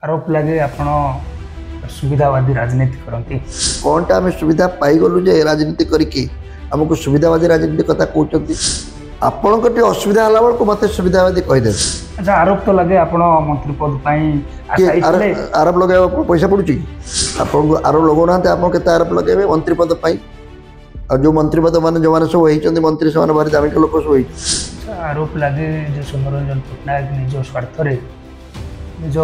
आरोप लगे आपण सुविधावादी राजनीति करती कौनटा आम सुविधा पाईगलु जे राजनीति करके आमको सुविधावादी राजनीति कथा कहते आपण असुविधा है बेलू मत सुविधावादी कहीदे। अच्छा आरोप तो लगे आपण मंत्री पद आरोप लगे पैसा पड़ू कि आपको आरोप लगौना आप केते आरोप लगे मंत्री पद जो मंत्री पद मान जो मैंने सब होती मंत्री से भारी दामिक लोक सब होती। आरोप लगे जो सौम्यरंजन पट्टनायक निज स्वार्थ निज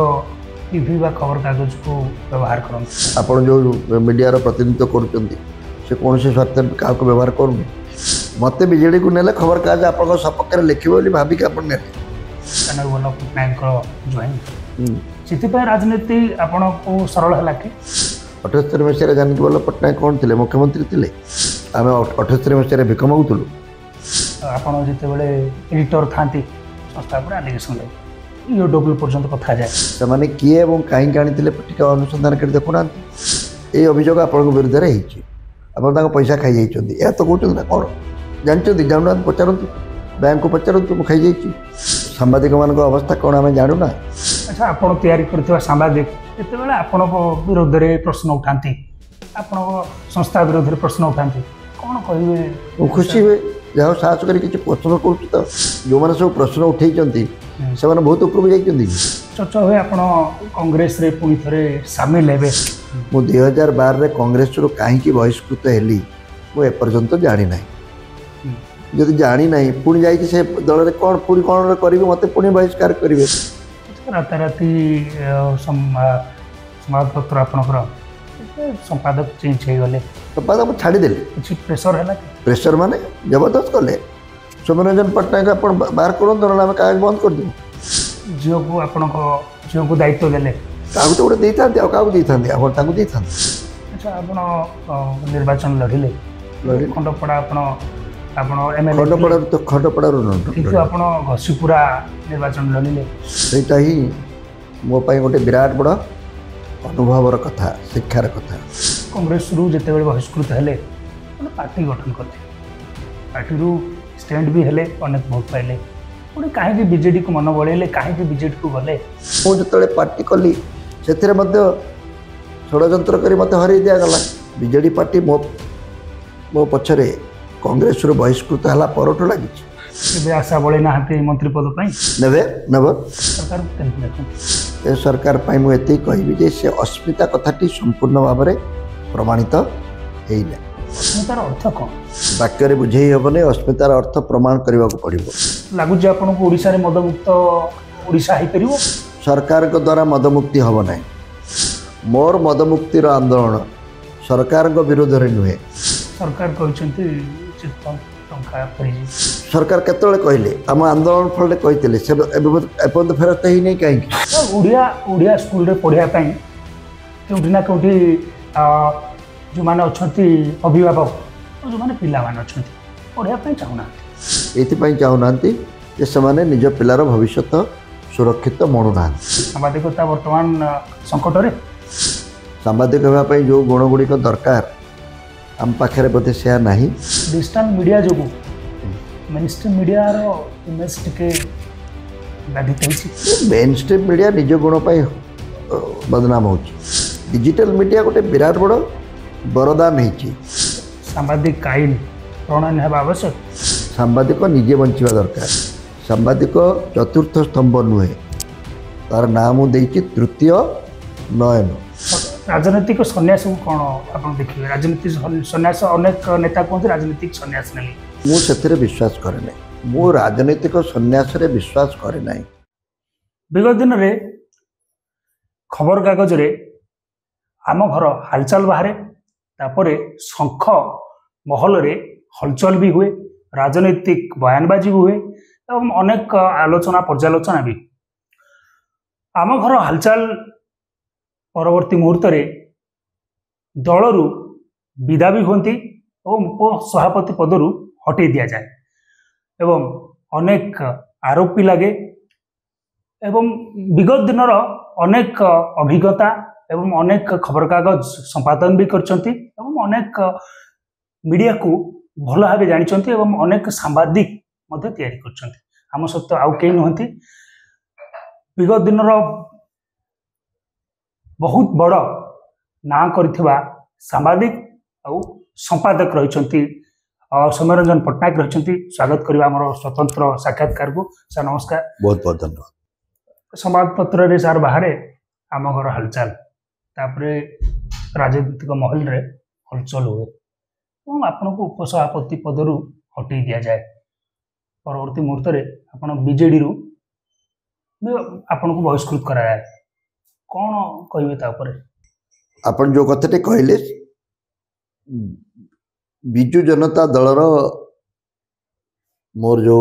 टीवी बा खबर कागज को व्यवहार करते आप जो मीडिया प्रतिनिधित्व करुँच से कौन से स्वार्थ क्या व्यवहार करूँ मत विजेडी को नेले खबर कागज आप सपक्ष लिखे बोली भाविक आप कनकवल्लभ पट्टनायक ज्वाइन से राजनीति आपण को सरल है कि 78 मसीह कनकवल्लभ पट्टनायक कौन थे मुख्यमंत्री थे आम 78 मसीह भिख मागुलु आपड़ जिते एडिटर था संस्था पर आलिगेसन लगे यूट्यूब पर्यटन कथा जाए से किए और कहीं आनी अनुसंधान कर देखुना ये अभियोग आप विरुद्ध आप पैसा खाई जाइए या तो कहते ना कौन जानते जाना पचारु बैंक को पचारु खाई जाइए सांबादिक मान अवस्था कौन आम जानूना। अच्छा आप कर सांबादिक जिते आपण विरोध में प्रश्न उठाती आपण संस्था विरोध में प्रश्न उठाती कौन कहे खुशी हुए जहाँ साहस कर प्रश्न कर जो मैंने सब प्रश्न उठे से बहुत उपरକୁ ଯାଇଛନ୍ତି। चर्चा हुए आप कांग्रेस रे पुणी थे सामिल हे मु 2012 रे कांग्रेस रो कहीं बहिष्कृत हेली मुझे एपर्यंत जानी ना जदि जानी ना पुणी जाइए से दल में कौन पुणी कौन करेंगे मत पुणी बहिष्कार करेंगे राताराति संवादपत्र आपणकर संपादक चेंज हो गले संपादक छाड़देले किसी प्रेसर है प्रेसर माने जबरदस्त कले सौम्यरंजन पट्टनायक आप बाहर करूँ आम कागज बंद कर दूँ झील को आप झील को दायित्व देले क्या तो गोटे देता क्या था। अच्छा आप निर्वाचन लड़िले खंडपड़ा खंडपड़ा तो खंडपड़ा किंतु आप घसीपुरा निर्वाचन लड़िले सेटा ही मो पाई गोटे विराट बड़ अनुभवर कथा शिक्षार कथा। कांग्रेस रु जिते बहिष्कृत हेले पार्टी गठन करते पार्टी रु स्टैंड भी हेले अनेक भोट पाइले पुणी कहीं बीजेडी को मन बढ़ेले कहीं बीजेडी को गले मुझे जो पार्टी कली से षड्यंत्र कर मत हर दिगला बीजेडी पार्टी मो मो पछरे कांग्रेस रु बहिष्कृत है परठ लगी आशा बड़े ना मंत्री पद नेबे नब सरकार ए सरकार मुझे कहबी जे से अस्मिता कथाटी संपूर्ण भाव में प्रमाणित होना अस्मितार अर्थ कौन वाक्य बुझे हेबने अस्मितार अर्थ प्रमाण करने को पड़ो लगुच आपको ओडिशा रे मदमुक्त ओडिशा हो पार सरकार के द्वारा मदमुक्ति हम ना मोर मदमुक्तिर आंदोलन सरकार विरोध में नुहे सरकार कहते सरकार केतले कहले आम आंदोलन फल कहते फेरत ही नहीं कहीं ओडिया स्कूल रे पढ़ाई कौटी ना कौटी जो मैंने अच्छा अभिभावक जो मैंने पिला अच्छा पढ़ाई चाहूना ये चाहूना से निज पिलार भविष्य सुरक्षित मणुना सांबादिकता बर्तमान संकट रे सांबादिक होगापी जो गुण गुड़िक दरकार आम पाखे बोधे से ना डिजिटल मीडिया जो मेनस्ट्रीम मीडिया इमेज टिके बाधित मेनस्ट्रीम मीडिया निज गुण बदनाम हो डिजिटल मीडिया गोटे विराट बड़ वरदान हो सांबादिक आईन प्रणयन है आवश्यक सांबादिक निजे बंचा दरकार सांबादिक चतुर्थ स्तंभ नुहे तार नाम देती तृतीय नयन राजनीतिक सन्यास को कौन आप देखिए राजनीतिक सन्यास अनेक नेता कहते राजनीतिक सन्यास नहीं मुझे विश्वास करे ना मु राजनीतिक सन्यास रे विश्वास करे ना। विगत दिन में खबर कागज रे आम घर हालचाल बाहर तापर शंख महल रे हलचल भी हुए राजनीतिक बयानबाजी भी हुए एवं अनेक आलोचना पर्यालोचना भी आम घर हालचाल परवर्ती मुहूर्त दलू विदा भी होती और उपसभापति पदरू हटे दि जाए एवं अनेक आरोप भी लगे एवं विगत दिन अनेक अभिज्ञता एवं अनेक खबर कागज संपादन भी करछंती एवं अनेक मीडिया को भल भाव जानी एवं अनेक सांबादिक तैयारी करछंती आम सहित आउ कई नुहति विगत दिन बहुत बड़ ना करथिबा सांबादिक आउ संपादक रहिछंती सौम्यरंजन पट्टनायक रहिछंती। स्वागत करबा हमर स्वतंत्र साक्षात्कार को। सर नमस्कार। बहुत बहुत धन्यवाद। संवाद पत्र रे सर बाहर आम घर हालचाल तापरे राजनीतिक महल रे हलचल हुए आपन को उपसभापति पदरु हटई दिया जाए। परवर्ती मुहूर्त रे आपन बीजेडी रु आपन को बहिष्कृत करा जाए। कौन कहबे ता ऊपर? आपण जो कथाटे कहले बिजु जनता दलर मोर जो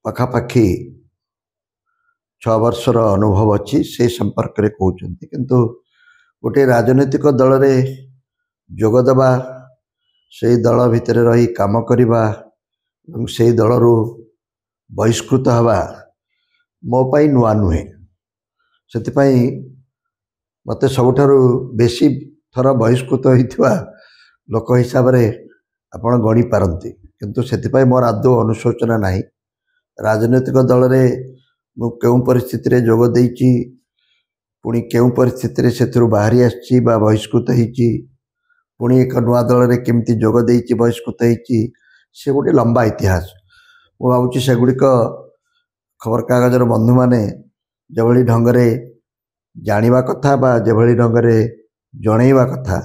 पाखापाखि 6 वर्षर अनुभव अच्छी से संपर्क रे कहउचंती। किंतु गोटे राजनीतिक दल रे जोगदबा से दल भितर रही काम करवा से दल रु बहिष्कृत हवा मो पाई नुआ नुहे। से मत सबुठारु बेसी थर बहिष्कृत होइथिबा लोक हिसाब रे आपण गणी पारंती। किंतु से मोर आदौ अनुशोचना नहीं। राजनीतिक दल रे मु केउ परिस्थिति रे जोग देइची पुणी केउ परिस्थिति रे सेथुरु बाहरी आछि बा बहिष्कृत होइची पुणी एक नुआ दल रे केमती जोग देइची बहिष्कृत होइची से गोटे लंबा इतिहास। मु भावुची सेगुड़िक खबर कागजर बंधु माने जेभली ढंगरे जानिबा कथा बा जेभली ढंगरे जणैबा कथा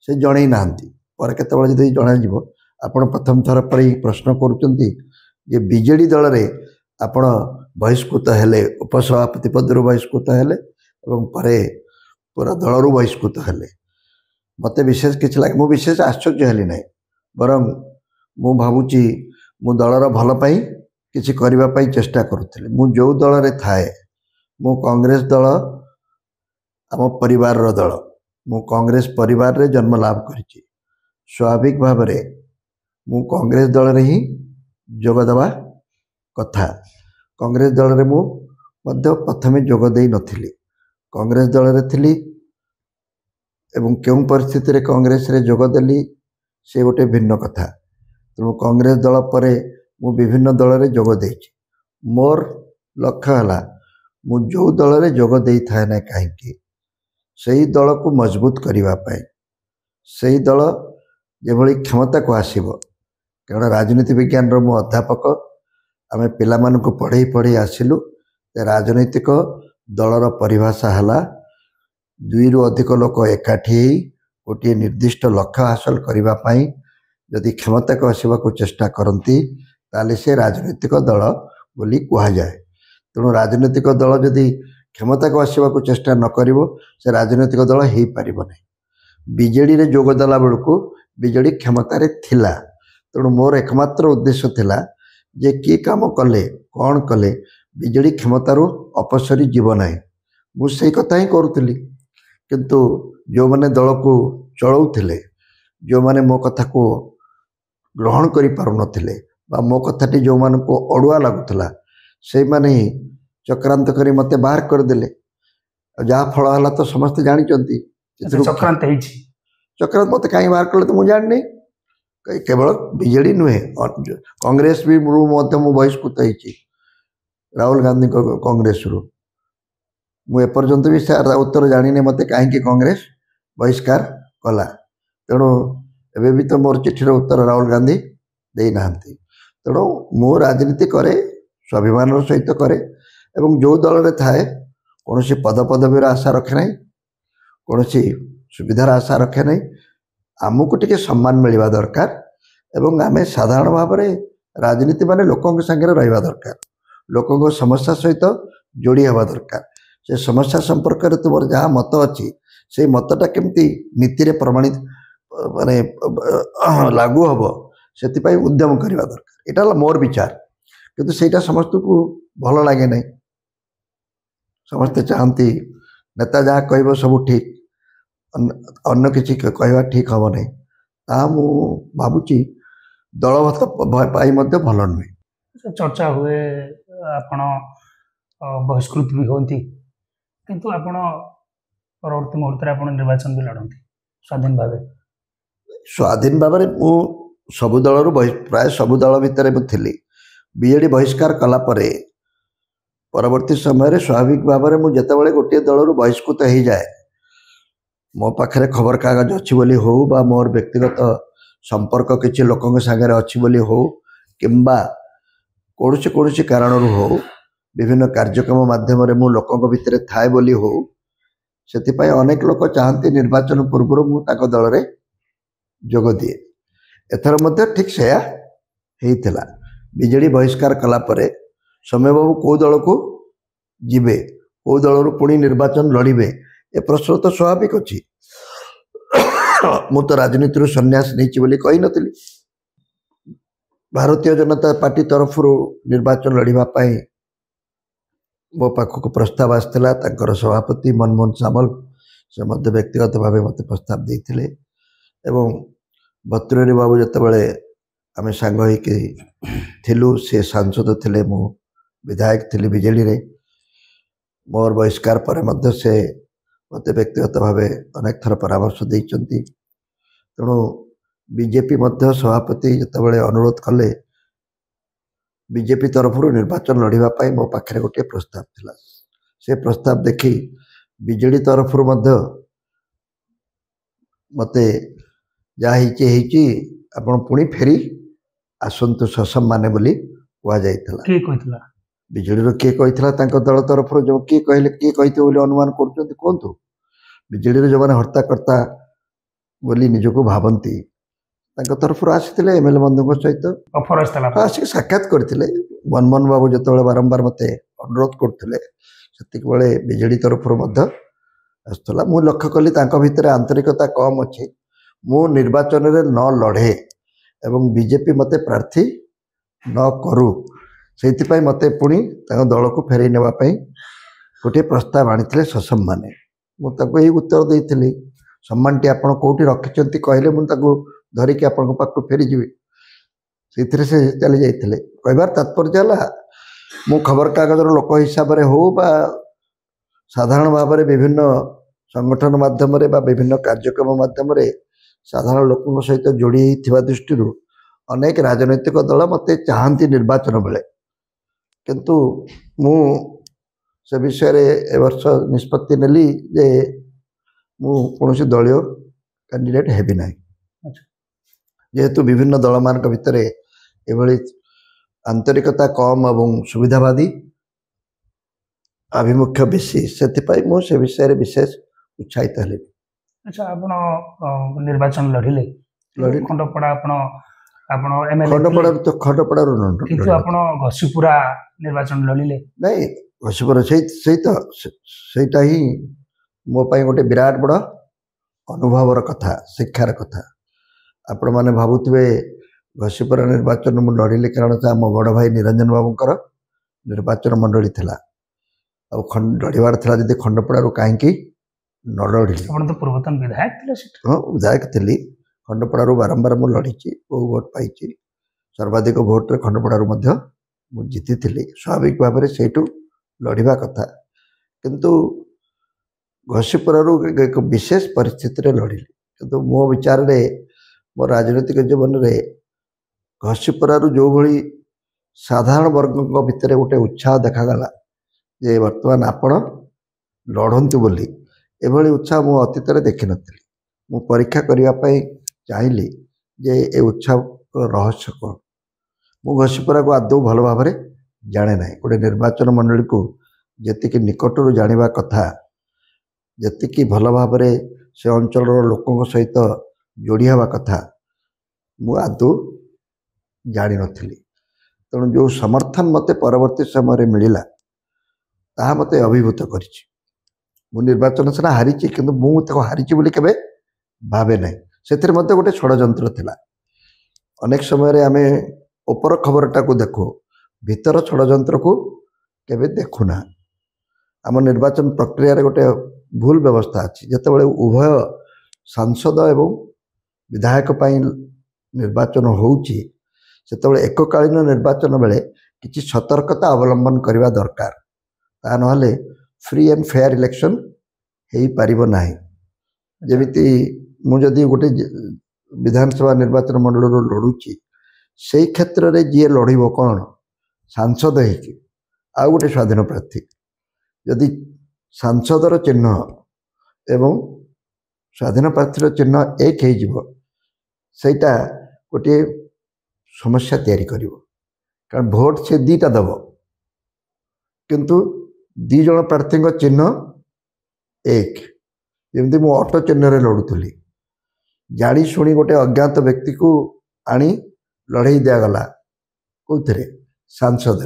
से जणै नांती। पर केतेबेले जदि जणा जीवो आपण प्रथम थर पर प्रश्न करूचंती जे बीजेडी दल रे आपण बहिष्कृत हेले उपसभापति पदरु बहिष्कृत हेले एवं परे पूरा दलरु बहिष्कृत हेले। मते विशेष किछ लागे मु विशेष आश्चर्य हेली नै बरं मु भावुची मु दलर भल पाई किछि करिबा पाई चेष्टा करूथिले। मु जो दल रे थाए मु कांग्रेस दल आम परिवार रो दल मु कांग्रेस परिवार रे जन्म लाभ करिछि। स्वाभाविक भाव रे मु कांग्रेस दल रे ही जोग दबा कथा। कांग्रेस दल रे मु मध्य प्रथमे जोग देई नथिली। कांग्रेस दल रे थिली एवं केउ परिस्थिति रे कांग्रेस रे जोग देली से गोटे भिन्न कथा। तेणु कांग्रेस दल परे मु विभिन्न दल रे जोग देइछि। मोर लक्ष्य हला मु जो दल रे जोग देई थाए ना काहेकि सही दल को मजबूत करिवा पाए सही दल जेभली क्षमता को आसीबो। कारण राजनीति विज्ञान रो मु अध्यापक आमे पिला मान को पढ़े पढ़े आसिलु। राजनीतिक दलर परिभाषा हला 2 रु अधिक लोक एकाठी गोटे निर्दिष्ट लक्ष्य हासिल करने पाई जदि क्षमता को आसवा को चेष्टा करती ताले से राजनीतिक दल बोली कह जाए। तेणु राजनीतिक दल जदि क्षमता को आसवा को चेष्टा न करिवो से राजनीतिक दल हो पार नहीं। बीजेडी रे जोग देला बेलू बीजेडी क्षमता रे थिला। तेणु मोर एकमात्र उद्देश्य थिला जे कि काम कले कौन कले बीजेडी क्षमतारू अपसरी जीव ना मुझे कथा ही करुली। किंतु जो माने दल को चलाउथिले जो माने मो कथा को ग्रहण करि पारु नथिले बा मो कथाटी जो मान को अड़ुआ लगुला से माने चक्रांत करी मते बाहर कर देले। जहाँ फल हला तो समस्त जानिचंती चक्रांत हेछि। चक्रांत मते काई बाहर करले तो मु जान नहीं। केवल बीजेडी नुहे कांग्रेस भी मु बहिष्कृत होइछि राहुल गांधी कांग्रेस रु मु एपर्यंत भी उत्तर जानी मते कहीं कांग्रेस बहिष्कार कला। तेणु एबे भी तो मोर चिठीर उत्तर राहुल गांधी दे नांती। तेणु मु राजनीति करे स्वाभिमान सहित करे एवं जो दल रे थाए कौन पद पदवीर आशा रखे ना कौन सुविधार आशा रखे ना। आमको टिके सम्मान मिलवा दरकार एवं आमे साधारण भाव में राजनीति माने लोकों संगे रहिबा दरकार लोकों समस्या सहित जोड़ी हवा दरकार। से समस्या संपर्क में तुम जहाँ मत अच्छी से मतटा केमती नीति रे प्रमाणित माने लागू हम से उद्यम करवा दरकार। यहाँ मोर विचार किंतु सेटा समस्त को भल लगे ना। समस्ते चाहती नेता जहाँ कह सब ठीक अन्य किसी कहवा ठीक हम ना मु भावुची दलगत पाई भल नुहे। चर्चा हुए आपण बहिष्कृत भी होती किंतु आपण परवर्ती मुहूर्त निर्वाचन भी लड़ती स्वाधीन भाव मु सबु दल प्राय सबु दल भितर थी बीजेडी बहिष्कार कला परे परवर्ती समय स्वाभाविक भाव में जितेबाला गोटे दल बहिष्कृत हो जाए मो पाखे खबर कागज अच्छी बोली हो बा मोर व्यक्तिगत संपर्क किसी लोकों सागर अच्छी बोली हो किंबा कौन सी कारण हो विभिन्न कार्यक्रम माध्यम मु लोकों भितर थाए बोली हो से अनेक लोक चाहती निर्वाचन पूर्व मुझे दल में जोग दिए एथर मध्य ठीक से होता बीजेडी बहिष्कार कलापर सौम्य बाबू कौ दल को जीवे कौ दल पुणी निर्वाचन लड़े ए प्रश्न तो स्वाभाविक अच्छी मु तो राजनीति संन्यास नहीं कही नी भारतीय जनता पार्टी तरफ निर्वाचन लड़ाई मो पाखक प्रस्ताव आसाला सभापति मनमोहन सामल से मध्य व्यक्तिगत भाव मत प्रस्ताव देते भतुरी बाबू जितेबाला आम सांग थिलु से सांसद थे मु विधायक थी बीजेडी रे मोर बहिष्कार पर मध्य से मत व्यक्तिगत भाव अनेक थर परामर्श देते तेणु बीजेपी मध्य सभापति जितेबाला अनुरोध कले बीजेपी तरफ निर्वाचन लड़ाई मो पाखे गोटे प्रस्ताव थिला से प्रस्ताव देखी बीजेडी तरफ मते जाही आपण पुणी फेरी आसंतु ससम्मान बोली कहुला बीजेडी किए कही दल तरफ जो किए कहले किए कहते अनुमान कहतु बीजेडी जो मैंने हर्ताकर्ता बोली निजको भावती तरफ आसी एमएलए बंधु सहित आसिक साक्षात करते मनमोहन बाबू जो बारंबार मत अनुरोध करते से बीजेडी तरफ आसला मु लक्ष्य कली भितर आंतरिकता कम अच्छी मु निर्वाचन में न लड़े एवं बीजेपी मते प्रार्थी न करू से मत पुणी दल को फेरई नापी गोटे प्रस्ताव आनी ससम्मान मुझे यही उत्तर देती सम्मान टी आपड़ कौटी रखिंट कहले मुझे धरिकी आपण पाक फेरीजी से चली जाते कहबार तात्पर्य मु खबर कागज लोक हिसाब से हो बा साधारण भाव में विभिन्न संगठन माध्यम विभिन्न कार्यक्रम माध्यम साधारण लोकों सहित जोड़ी दृष्टि अनेक राजनैतिक दल मत चाहती निर्वाचन बेले किंतु मु से विषय ए वर्ष निष्पत्ति नेली जे मु कौन दलीय कैंडिडेट हेबी ना जेहेतु विभिन्न दल मान भितर एभली आंतरिकता कम एवं सुविधावादी आभिमुख्य बेसी से विषय विशेष उत्साहित हेले। अच्छा आपण निर्वाचन लड़िले खंडपड़ा आपण एमएलए खंडपड़ा किंतु आपण घसीपुरा निर्वाचन लड़िले नहीं घसीपुरा सेटा ही मो पाई गोटे विराट बड़ अनुभवर कथा शिक्षार कथा आपण मैंने भावुवे घसीपुरा निर्वाचन मु लड़िले कारण मो बड़ भाई निरंजन बाबूंकर निर्वाचन मंडली थी लड़ार था जब खंडपड़ारू कहीं न लड़ी तो पूर्वतन विधायक हाँ विधायक थी खंडपड़ारू बारंबार मु लड़ी बहु भोट पाई सर्वाधिक भोट्रे खंडपड़ारू जीति थी स्वाभाविक भाव में से लड़वा कथा किंतु घसीपुरारू एक विशेष परिस्थिति लड़िली किंतु मो विचार रे मो राजनीतिक जीवन में घसीपुरारू जो भली साधारण वर्ग भितर गोटे उत्साह देखागला जे वर्तमान आपण लड़तु बोली एभली उत्साह मु अतीत देखी नी मु परीक्षा करने चाहिए जे ए उत्साह रहस्य कौन मु घसीपुरा को आदौ भल भाव में जाने ना गोटे निर्वाचन मंडली को जी निकटर जाना कथा जी भल भाव में से अंचल लोकों सहित जोड़ी हवा कथा मु आदौ जानी नी तेणु जो समर्थन मते परवर्ती समय मिलला ताहा मते अभिभूत करिछि मु निर्वाचन सीना हारी किंतु मुझे हारी बोली केबे भावे ना से गोटे षड्यंत्र थिला अनेक समय आम ऊपर खबरटा को देखो भीतर षड्यंत्र को केबे देखुना आम निर्वाचन प्रक्रिया गोटे भूल व्यवस्था अच्छी जितेबाला उभय सांसद एवं विधायक निर्वाचन होउची सेतेबाला एककालीन निर्वाचन बेले किसी सतर्कता अवलंबन करने दरकार ता नहले फ्री एंड फेयर इलेक्शन हो पारिबो नाही जेमिति मु जदि गोटे विधानसभा निर्वाचन मंडल लड़ुची से क्षेत्र में जी लड़ब कौन सांसद हो आउ गोटे स्वाधीन प्रार्थी यदि सांसदर चिन्ह एवं स्वाधीन प्रार्थीर चिन्ह एक होटा गोटे समस्या तैयारी करिवो कारण भोट से दीटा दब किंतु दी जन प्रार्थी चिन्ह एक जमी मु ऑटो चिन्ह रे लड़ुली जानी शुणी गोटे अज्ञात व्यक्ति को आनी लड़े दिगला कौन सांसद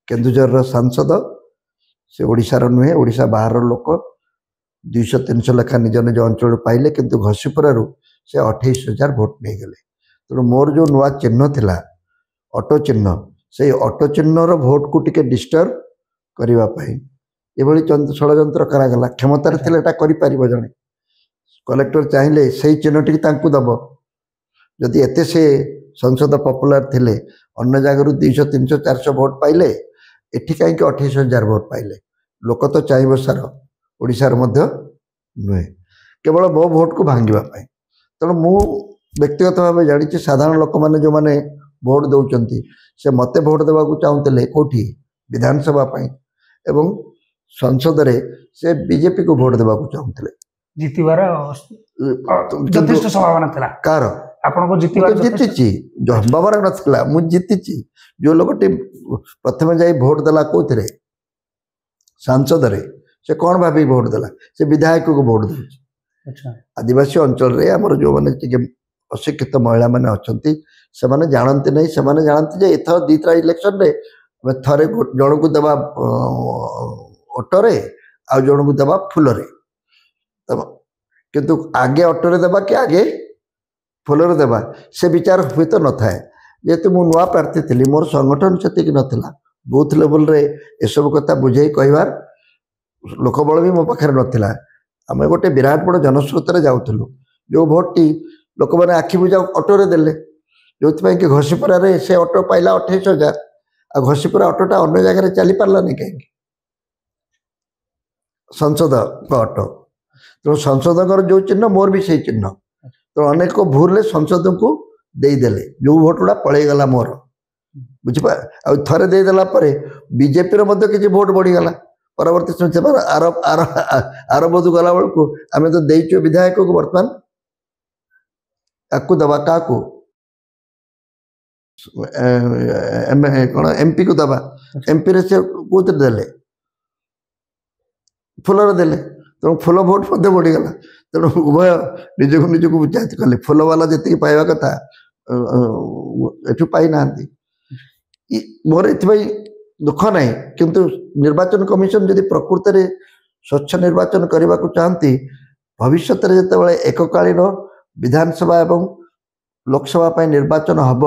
केन्दुझर सांसद से ओडिशार नुहे ओडिशा बाहर लोक 200-300 लेखा निज निज अंचल पाइले किंतु घसीपुरारू से 28,000 भोट नहीं गले तेणु मोर जो नुआ चिन्ह थिला ऑटो चिन्ह से ऑटो चिन्हर भोट को टिके डिस्टर्ब करने ये षड्यंत्र करागला क्षमतार थिले जड़े कलेक्टर चाहिए से चिन्ह टी दब जदि एते से संसद पपुलर थिले अन्य जगह 200-300-400 भोट पाइले एठी कहीं 28,000 भोट पाइले लोक तो चाहिए सार ओडिशार मध्य नुहे केवल मो भोट को भांगा तेणु मु व्यक्तिगत भाव जानी साधारण लोक मैंने जो मैंने भोट दौरान से मत भोट देवा चाहूले कौटी विधानसभा एवं संसद रे से बीजेपी को भोट देवा चाहूले जीतबार यथेष्ट संभावना थिला कार आपन को जीतबार जीति संभावना नथिला मु जीति जो लोग प्रथम जाई भोट देला कोथरे सांसद रे से कौन भाभी भोट देला से विधायक को भोट दे अच्छा आदिवासी अंचल रे हमर जो माने अशिक्षित महिला माने अछंती से माने जानते नहीं से माने जानते जे एथर दीत्रा इलेक्शन रे थरे जन को देवा ऑटो रे आ जन को देवा फूल रे किंतु आगे ऑटो रे देवा कि आगे फूल रे देवा से विचार हुए तो न थाए जेहेतु मु नुआ प्रार्थी थी मोर संगठन से नाला बूथ लेवल रे एसबू कथा बुझे कहबार लोकबल भी मो पाखे नाला आम गोटे विराट बड़ जनस्रोत रे जाऊलु जो भोट टी लोक मैंने आखि बुझा ऑटो रे देले जो कि घसीपुरा से ऑटो पाइला 28,000 आ घसीपुरा ऑटोटा अन्य जगह चली पार्लानी कहीं संसद ऑटो तो संसद जो चिन्ह मोर भी से चिन्ह तो अनेक भूल संसद को देदेले जो भोट गुड़ा पलैगला मोर बुझीपा आ थे देदेला बीजेपी किसी भोट बढ़ीगला परवर्ती समय आर बधु गला बेलू आम तो देचु विधायक को बर्तमान आपको दबा क्या कौन एमपी को दबा एमपी रे से कौन देले फूलर देले तेणु फूल भोट मध्य बढ़ीगला तेणु उभय निजक निजक जांच कले फूल वाला जी पाइबा कथा एठू पाई ना मोर ये दुख ना किंतु निर्वाचन कमिशन जदि प्रकृत में स्वच्छ निर्वाचन करने को चाहती भविष्य में जो एककालीन विधानसभा एवं लोकसभा निर्वाचन हम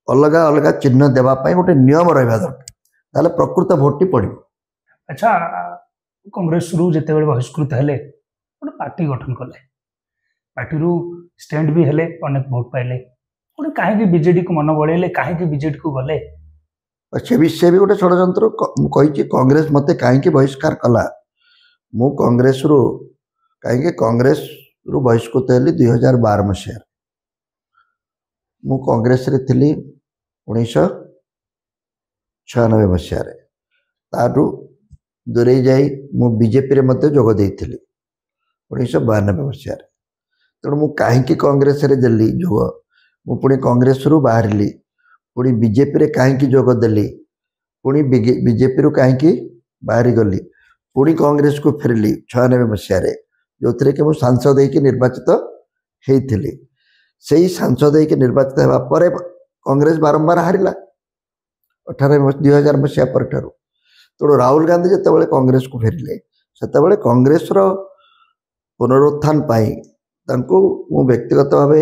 अलग अलग चिन्ह देवाई गोटे नियम रहा दरकार प्रकृत भोट टी पड़ो। अच्छा कांग्रेस रु जिते बहिष्कृत हेले गोटे पार्टी गठन कले पार्टी रु स्टैंड भी हेले अनेक भोट पाइले गोटे कहीं बीजेडी को मन बढ़ेले कहीं बीजेडी को गले से भी गोटे षड्यंत्र कही कांग्रेस मत कहीं बहिष्कार कला मु कांग्रेस रु कहीं कांग्रेस रु बहिष्कृत हेली 2012 मसीह मु कांग्रेस रे थी 1996 मसीह तारू दूरे जाई मु बीजेपी रे मध्य जोग देइथिली 1992 मसीह तेणु मु कहीं कांग्रेस रे देली जोग मु पुणी कांग्रेस रु बाहरली पुणी बीजेपी रे कहीं जोग देली पुणी बीजेपी रु कहीं बाहरी गली पुणी कांग्रेस को फेरली 96 मसीह जो थे कि मुझे सांसद होकर निर्वाचित होती से ही सांसद होकर निर्वाचित होगा कांग्रेस बारंबार हारिला 2000 मसीहा पर तेणु राहुल गांधी जिते कांग्रेस को फेरिले से कांग्रेस पुनरुत्थान मु व्यक्तिगत भाव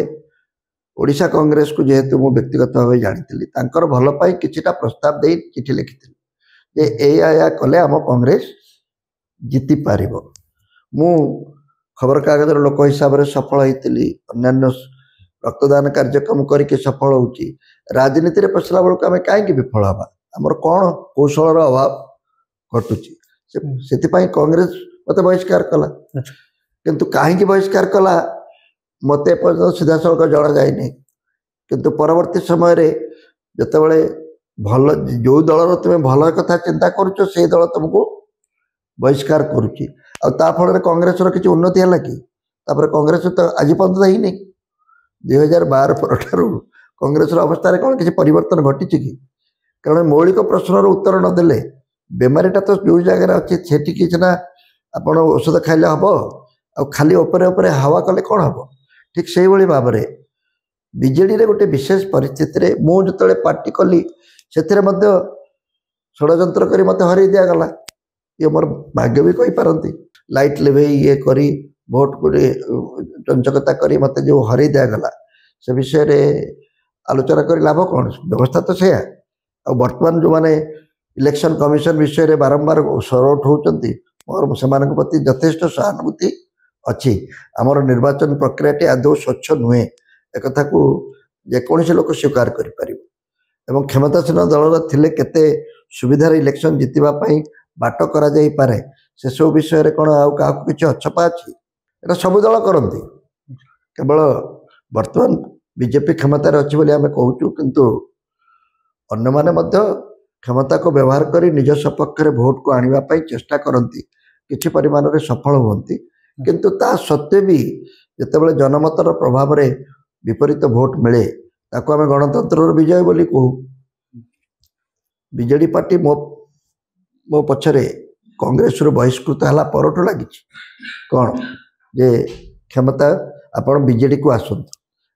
ओडिशा कांग्रेस को जेहेतु मु व्यक्तिगत भाव जानी भल पाई किछिटा प्रस्ताव दे चिठी लिखी या कले आम कांग्रेस जीति पार मु खबर कागज लोक हिसाब से सफल होती अन्य रक्तदान कार्यक्रम करके सफल होची राजनीति रे पसला बेलू आम कहीं विफल हवा आमर कौन कौशल अभाव घटुची से कांग्रेस मत बहिष्कार कला किंतु कहीं बहिष्कार कला मत सीधा सड़क जना जाए किंतु परवर्ती समय जितेबाला भल जो दलर तुम भल कथा चिंता करुच से दल तुमको बहिष्कार करुच्ची फल कांग्रेस किसी उन्नति है कि कांग्रेस तो आज पर्यटन ही नहीं 2012 पर कांग्रेस अवस्था कौन किसी परिवर्तन घटी कि कारण मौलिक प्रश्नर उत्तर नदेले बेमारीटा तो जो जगह अच्छे सेठी किसी ना आप औषध खाइले हम आ खाली उपरे हावा कले कौन हम ठीक से भाव में बीजेडी रे गोटे विशेष परिस्थिति मुझे जो पार्टी कली से षड्यंत्र कर मत हर दिगला ये मोर भाग्य भी कहींपारती लाइट लेवे ये करी भोट को चंचकता करी मत जो हर दिगला से विषय आलोचना कर लाभ कौन व्यवस्था तो से बर्तमान जो मैंने इलेक्शन कमिशन विषय में बारंबार स्वर उठाउछंती और से प्रति यथेष्ट सहानुभूति अच्छी आमर निर्वाचन प्रक्रिया आदौ स्वच्छ नुहे एक को जेकोसी लोक स्वीकार कर क्षमतासीन दल थिले केते सुविधार इलेक्शन जितवाई बाट करा जाई पारे से सब विषय कौन क्या किसी अछपा अच्छी एटा सब दल करती केवल बर्तमान बीजेपी क्षमतार अच्छी बोली आम कहूँ किंतु अन्य माने मध्य क्षमता को व्यवहार कर निज सपक्ष भोट को आने चेष्टा करती किसी परिमाण में सफल होती किंतु ता सत्वे भी जितेबाला जनमतर प्रभाव में विपरीत भोट मिले ताको आम गणतंत्र विजय बोली कहू बीजेडी पार्टी मो पछरे कांग्रेस बहिष्कृत है पर लगी कौन जे क्षमता आपण बीजेडी को आसतु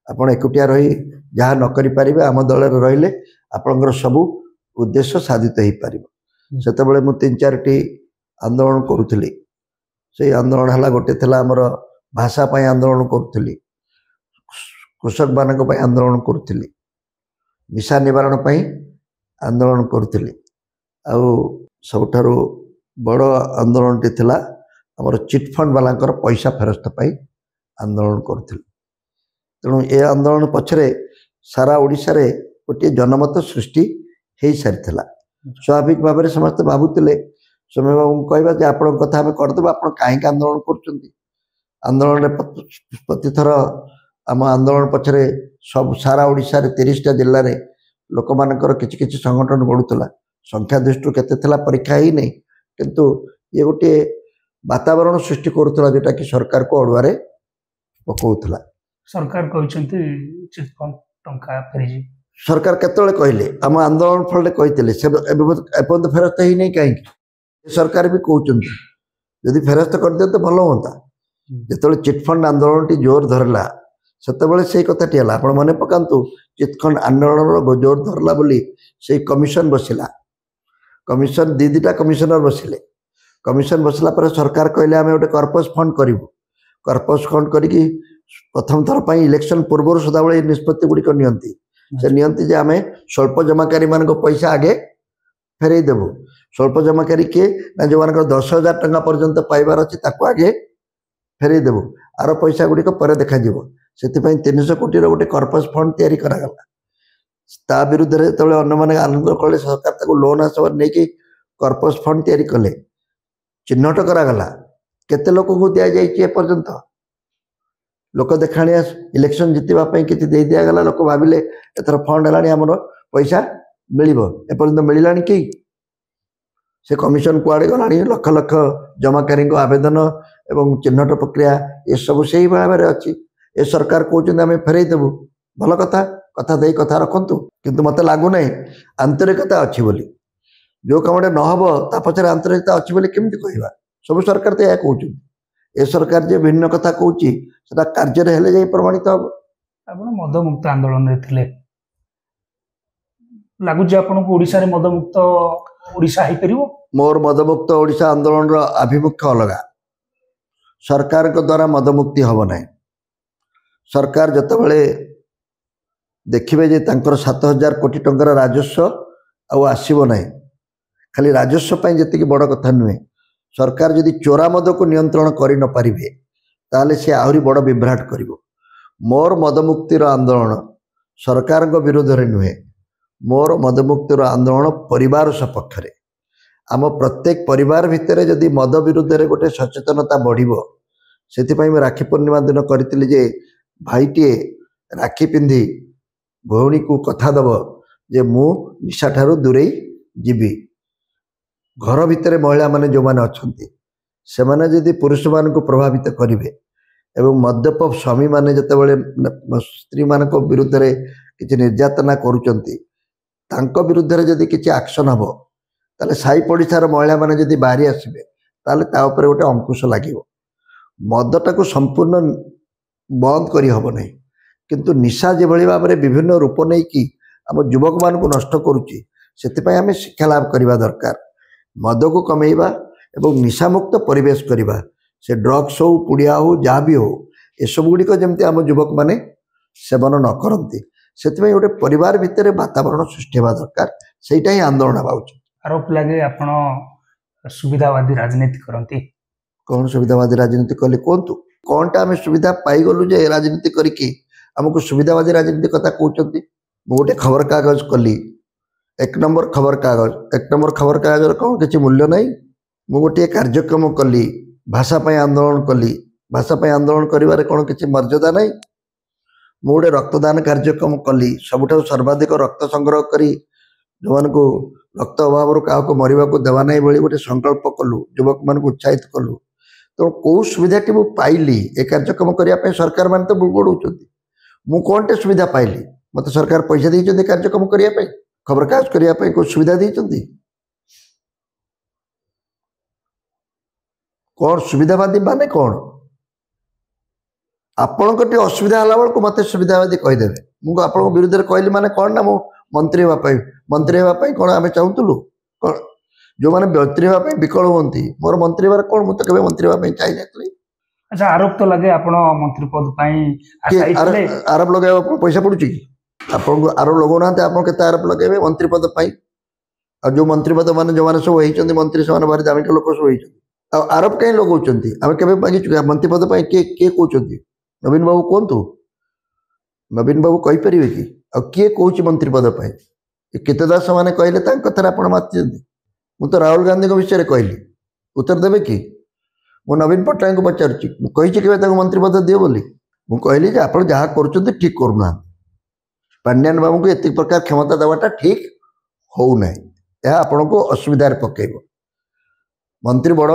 आपण एकुटिया रही जहाँ न करें आम दल रहिले आपणकर सबू उद्देश्य साधित हो पार से मु 3-4टी आंदोलन करुली से आंदोलन है गोटे थी आमर भाषा आंदोलन करुली कृषक मान आंदोलन करुली निशा निवारण आंदोलन करुली सबुठारु बड़ आंदोलन टी थिला आमर चिटफंड वाला पैसा फेरस्त पाई आंदोलन करुली तेणु ए आंदोलन पछरे सारा ओडिशा रे गोटे जनमत सृष्टि हो सारी स्वाभाविक भाव में समस्त भावुले सौम्य बाबू कहवा आप कथा आम करदे आप कहीं आंदोलन कर प्रतिथर आम आंदोलन पछरे सब सारा ओडिशा रे 30टा जिले में लोक मानकर किछि संगठन बढ़ुला संख्या दृष्टि केते परीक्षा ही नहीं किंतु ये गोटे वातावरण सृष्टि करुला जोटा कि सरकार को अड़ुआ पकाउला सरकार कहते चिटफंड टंका फेरी सरकार केतले कहले आम आंदोलन फल कहते एपर्यंत फेरस्त ही नहीं कहीं सरकार भी कहते जदि फेरस्त कर दे तो भल हाँ जो चिटफंड आंदोलन टी जोर धरला से कथाटी है आप मन पकातु चिटफंड आंदोलन जोर धरला बोली से कमिशन बसिला कमिशन दीटा कमिशनर बसिले कमिशन बसला पर सरकार कहले आम गोटे कर्पस फंड करूँ कर्पस फंड करी प्रथम थर पर इलेक्शन पूर्व सदाबले निष्पत्ति गुड़िक नियंती से नियंती जे आम स्वल्प जमाकारी मान पैसा आगे फेरई देबू स्वल्प जमाकारी किए ना जो मान 10,000 टंका पर्यंत पाइबार अच्छी आगे फेरई देबू आर पैसा गुड़िक पर देखा से 300 कोटी गोटे कर्पस फंड तैयारी करागला विरुद्ध में जो अन्न मैंने आनंद कले सरकार लोन आसवर नहीं कि कर्पस फंड तैयारी कले चिन्हट करागला केते लोक को दि जापर्यंत लोक देखाणिया इलेक्शन जितवाई किसी दे दिगला लोक भाविले एथर फंड है आमर पैसा मिल एपर्यंत मिलला कि से कमिशन कुआड़े गला लक्ष लक्ष जमाकारी आवेदन एवं चिन्हट प्रक्रिया ये सब से भाव में अच्छी ए सरकार कहते आम फेरई देबू भल कथा कथा दे कथा रखु किंतु मत लगुना आंतरिकता अच्छी बोली जो कम न हम ता पचर आंतरिकता अच्छी बोली केमती कहवा सब सरकार तो यह कहते ए सरकार जे भिन्न कथा कहूँ कार्य हेले प्रमाणित हम आप मदमुक्त आंदोलन थे लगुच आपन को ओडिशा रे मदमुक्त ओडिशा हो पार मोर मदमुक्त ओडिशा आंदोलन आभिमुख्य अलग सरकार के द्वारा मदमुक्ति हम ना सरकार जितेबाला देखिए जे 7,000 कोटी टंकार राजस्व आसब ना खाली राजस्व जी बड़ कथा नुहे सरकार जदि चोरा मद को नियंत्रण कर न पारे ताले से आहरी बड़ विभ्राट कर मोर मदमुक्तिर आंदोलन सरकार विरोध में नुहे मोर मदमुक्तिर आंदोलन परिवार सपक्ष आम प्रत्येक परिवार भितर जदि मद विरुद्ध में गोटे सचेतनता बढ़िबो से राखी पूर्णिमा दिन करी जे भाईटे राखी पिंधि भौणी को कथा दब ଯେ ମୁଁ ନିଶା ଠାରୁ ଦୂରେଇ ଯିବି। ଘର ଭିତରେ ମହିଳା ମାନେ ଯେଉଁମାନେ ଅଛନ୍ତି ସେମାନେ ଯଦି ପୁରୁଷମାନଙ୍କୁ ପ୍ରଭାବିତ କରିବେ ଏବଂ ମଦ୍ୟପ ସ୍ୱାମୀମାନେ ଯେତେବେଳେ ସ୍ତ୍ରୀମାନଙ୍କ ବିରୁଦ୍ଧରେ କିଛି ନିର୍ଯାତନା କରୁଛନ୍ତି ତାଙ୍କ ବିରୁଦ୍ଧରେ ଯଦି କିଛି ଆକ୍ସନ୍ ହେବ ତାହେଲେ ସାହି ପଡ଼ିଶାର ମହିଳାମାନେ ଯଦି ବାହାରି ଆସିବେ ତାହେଲେ ତା ଉପରେ ଗୋଟେ ଅଙ୍କୁଶ ଲାଗିବ। ମଦଟାକୁ ସମ୍ପୂର୍ଣ୍ଣ ବନ୍ଦ କରିହେବ ନାହିଁ, କିନ୍ତୁ ନିଶା ଯେଭଳି ଭାବରେ ବିଭିନ୍ନ ରୂପ ନେଇକି ଆମ ଯୁବକମାନଙ୍କୁ ନଷ୍ଟ କରୁଛି ସେଥିପାଇଁ ଆମେ ଶିକ୍ଷା ଲାଭ କରିବା ଦରକାର। ମଦକୁ କମେଇବା ଏବଂ ନିଶାମୁକ୍ତ ପରିବେଶ କରିବା, ସେ ଡ୍ରଗ୍ସ ହଉ ପୁଡ଼ିଆ ହଉ ଯାହା ବି ହଉ ଏସବୁ ଗୁଡ଼ିକ ଯେମିତି ଆମ ଯୁବକମାନେ ସେବନ ନ କରନ୍ତି ସେଥିପାଇଁ ଗୋଟେ ପରିବାର ଭିତରେ ବାତାବରଣ ସୃଷ୍ଟି ହେବା ଦରକାର। ସେଇଟା ହିଁ ଆନ୍ଦୋଳନ ହେବା ଉଚିତ। ଆରୋପ ଲାଗେ ଆପଣ ସୁବିଧାବାଦୀ ରାଜନୀତି କରନ୍ତି। କ'ଣ ସୁବିଧାବାଦୀ ରାଜନୀତି କଲେ କୁହନ୍ତୁ? କ'ଣଟା ଆମେ ସୁବିଧା ପାଇଗଲୁ ଯେ ରାଜନୀତି କରିକି ଆମକୁ ସୁବିଧାବାଦୀ ରାଜନୀତି କଥା କହୁଛନ୍ତି? ମୁଁ ଗୋଟେ ଖବରକାଗଜ କଲି, 1 ନମ୍ବର ଖବରକାଗଜ, 1 ନମ୍ବର ଖବରକାଗଜର କ'ଣ କିଛି ମୂଲ୍ୟ ନାହିଁ? ମୁଁ ଗୋଟିଏ କାର୍ଯ୍ୟକ୍ରମ କଲି, ଭାଷା ପାଇଁ ଆନ୍ଦୋଳନ କଲି, ଭାଷା ପାଇଁ ଆନ୍ଦୋଳନ କରିବାରେ କ'ଣ କିଛି ମର୍ଯ୍ୟାଦା ନାହିଁ? ମୁଁ ଗୋଟେ ରକ୍ତଦାନ କାର୍ଯ୍ୟକ୍ରମ କଲି, ସବୁଠାରୁ ସର୍ବାଧିକ ରକ୍ତ ସଂଗ୍ରହ କରି ଯେଉଁମାନଙ୍କୁ ରକ୍ତ ଅଭାବରୁ କାହାକୁ ମରିବାକୁ ଦେବା ନାହିଁ ଭଳି ଗୋଟେ ସଂକଳ୍ପ କଲୁ, ଯୁବକମାନଙ୍କୁ ଉତ୍ସାହିତ କଲୁ। ତେଣୁ କେଉଁ ସୁବିଧାଟି ମୁଁ ପାଇଲି ଏ କାର୍ଯ୍ୟକ୍ରମ କରିବା ପାଇଁ? ସରକାରମାନେ ତ ବୁଡ଼ଉଛନ୍ତି, ମୁଁ କ'ଣଟେ ସୁବିଧା ପାଇଲି? ମୋତେ ସରକାର ପଇସା ଦେଇଛନ୍ତି କାର୍ଯ୍ୟକ୍ରମ କରିବା ପାଇଁ, ଖବରକାଗଜ କରିବା ପାଇଁ କେଉଁ ସୁବିଧା ଦେଇଛନ୍ତି? କ'ଣ ସୁବିଧାବାଦୀ ମାନେ କ'ଣ? ଆପଣଙ୍କ ଟିକେ ଅସୁବିଧା ହେଲା ବେଳକୁ ମୋତେ ସୁବିଧାବାଦୀ କହିଦେବେ। ମୁଁ ଆପଣଙ୍କ ବିରୁଦ୍ଧରେ କହିଲି ମାନେ କ'ଣ ନା ମୁଁ ମନ୍ତ୍ରୀ ହେବା ପାଇଁ କ'ଣ ଆମେ ଚାହୁଁଥିଲୁ? କ'ଣ ଯେଉଁମାନେ ମନ୍ତ୍ରୀ ହେବା ପାଇଁ ବିକଳ ହୁଅନ୍ତି, ମୋର ମନ୍ତ୍ରୀ ହେବାର କ'ଣ? ମୁଁ ତ କେବେ ମନ୍ତ୍ରୀ ହେବା ପାଇଁ ଚାହିଁନଥିଲି। ଆଚ୍ଛା, ଆରୋପ ତ ଲାଗେ ଆପଣ ମନ୍ତ୍ରୀ ପଦ ପାଇଁ ଆରୋପ ଲଗାଇବା ଆପଣ ପଇସା ପଡ଼ୁଛି କି? ଆପଣଙ୍କୁ ଆରୋପ ଲଗାଉନାହାନ୍ତି, ଆପଣ କେତେ ଆରୋପ ଲଗାଇବେ ମନ୍ତ୍ରୀ ପଦ ପାଇଁ? ଆଉ ଯେଉଁ ମନ୍ତ୍ରୀ ପଦ ମାନେ ଯେଉଁମାନେ ସବୁ ହେଇଛନ୍ତି ମନ୍ତ୍ରୀ ସେମାନେ ଭାରି ଦାମିକା ଲୋକ ସବୁ ହେଇଛନ୍ତି, ଆଉ ଆରୋପ କାହିଁ ଲଗାଉଛନ୍ତି? ଆମେ କେବେ ମାଗିଛୁ ମନ୍ତ୍ରୀ ପଦ ପାଇଁ? କିଏ କହୁଛନ୍ତି? ନବୀନ ବାବୁ କୁହନ୍ତୁ, ନବୀନ ବାବୁ କହିପାରିବେ କି? ଆଉ କିଏ କହୁଛି ମନ୍ତ୍ରୀ ପଦ ପାଇଁ? କେତେ ଦାସ ମାନେ କହିଲେ ତାଙ୍କ କଥାରେ ଆପଣ ମାତିଛନ୍ତି। ମୁଁ ତ ରାହୁଲ ଗାନ୍ଧୀଙ୍କ ବିଷୟରେ କହିଲି, ଉତ୍ତର ଦେବେ କି? ମୁଁ ନବୀନ ପଟ୍ଟନାୟକଙ୍କୁ ପଚାରୁଛି, ମୁଁ କହିଛି କେବେ ତାଙ୍କୁ ମନ୍ତ୍ରୀ ପଦ ଦିଅ ବୋଲି? ମୁଁ କହିଲି ଯେ ଆପଣ ଯାହା କରୁଛନ୍ତି ଠିକ୍ କରୁନାହାନ୍ତି, ପାଣ୍ଡିଆନ ବାବୁଙ୍କୁ ଏତିକି ପ୍ରକାର କ୍ଷମତା ଦେବାଟା ଠିକ୍ ହେଉନାହିଁ, ଏହା ଆପଣଙ୍କୁ ଅସୁବିଧାରେ ପକାଇବ। ମନ୍ତ୍ରୀ ବଡ଼,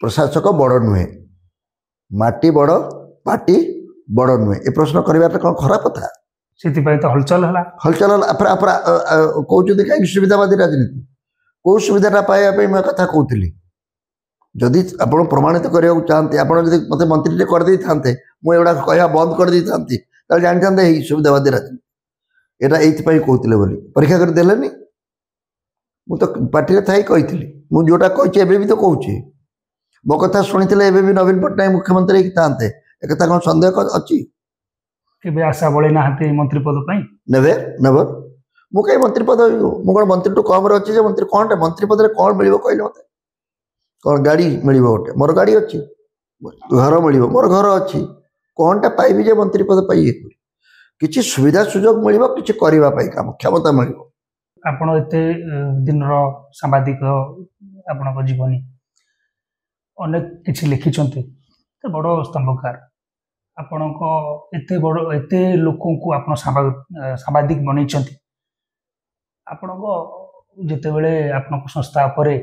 ପ୍ରଶାସକ ବଡ଼ ନୁହେଁ, ମାଟି ବଡ଼, ପାର୍ଟି ବଡ଼ ନୁହେଁ, ଏ ପ୍ରଶ୍ନ କରିବାଟା କ'ଣ ଖରାପ କଥା? ସେଥିପାଇଁ ତ ହଲଚଲ ହେଲା। କହୁଛନ୍ତି କାହିଁକି ସୁବିଧାବାଦୀ ରାଜନୀତି? କେଉଁ ସୁବିଧାଟା ପାଇବା ପାଇଁ ମୁଁ କଥା କହୁଥିଲି? ଯଦି ଆପଣ ପ୍ରମାଣିତ କରିବାକୁ ଚାହାନ୍ତି, ଆପଣ ଯଦି ମୋତେ ମନ୍ତ୍ରୀଟେ କରିଦେଇଥାନ୍ତେ, ମୁଁ ଏଗୁଡ଼ାକ କହିବା ବନ୍ଦ କରିଦେଇଥାନ୍ତି, ତାହେଲେ ଜାଣିଥାନ୍ତେ ଏଇ ସୁବିଧାବାଦୀ ରାଜନୀତି ଏଇଟା ଏଇଥିପାଇଁ କହୁଥିଲେ ବୋଲି। ପରୀକ୍ଷା କରି ଦେଲେନି? ମୁଁ ତ ପାର୍ଟିରେ ଥାଇ କହିଥିଲି, ମୁଁ ଯେଉଁଟା କହିଛି ଏବେ ବି ତ କହୁଛି। ମୋ କଥା ଶୁଣିଥିଲେ ଏବେ ବି ନବୀନ ପଟ୍ଟନାୟକ ମୁଖ୍ୟମନ୍ତ୍ରୀ ହେଇକି ଥାନ୍ତେ, ଏକଥା କ'ଣ ସନ୍ଦେହ ଅଛି? କେବେ ଆଶା ବଳେଇ ନାହାନ୍ତି ମନ୍ତ୍ରୀ ପଦ ପାଇଁ? ନେଭର। ମୁଁ କାହିଁ ମନ୍ତ୍ରୀ ପଦ, ମୁଁ କ'ଣ ମନ୍ତ୍ରୀଠୁ କମରେ ଅଛି ଯେ ମନ୍ତ୍ରୀ? କ'ଣଟା ମନ୍ତ୍ରୀ ପଦରେ କ'ଣ ମିଳିବ କହିଲେ ମୋତେ? କ'ଣ ଗାଡ଼ି ମିଳିବ? ଗୋଟେ ମୋର ଗାଡ଼ି ଅଛି, ଘର ମିଳିବ, ମୋର ଘର ଅଛି, କ'ଣଟା ପାଇବି ଯେ ମନ୍ତ୍ରୀ ପଦ ପାଇ? କିଛି ସୁବିଧା ସୁଯୋଗ ମିଳିବ, କିଛି କରିବା ପାଇଁ କାମ କ୍ଷମତା ମିଳିବ। ଆପଣ ଏତେ ଦିନର ସାମ୍ବାଦିକ, ଆପଣଙ୍କ ଜୀବନୀ ଅନେକ କିଛି ଲେଖିଛନ୍ତି, ଏତେ ବଡ଼ ସ୍ତମ୍ଭକାର, ଆପଣଙ୍କ ଏତେ ଲୋକଙ୍କୁ ଆପଣ ସାମ୍ବାଦିକ ବନେଇଛନ୍ତି। ଆପଣଙ୍କ ଯେତେବେଳେ ଆପଣଙ୍କ ସଂସ୍ଥା ଉପରେ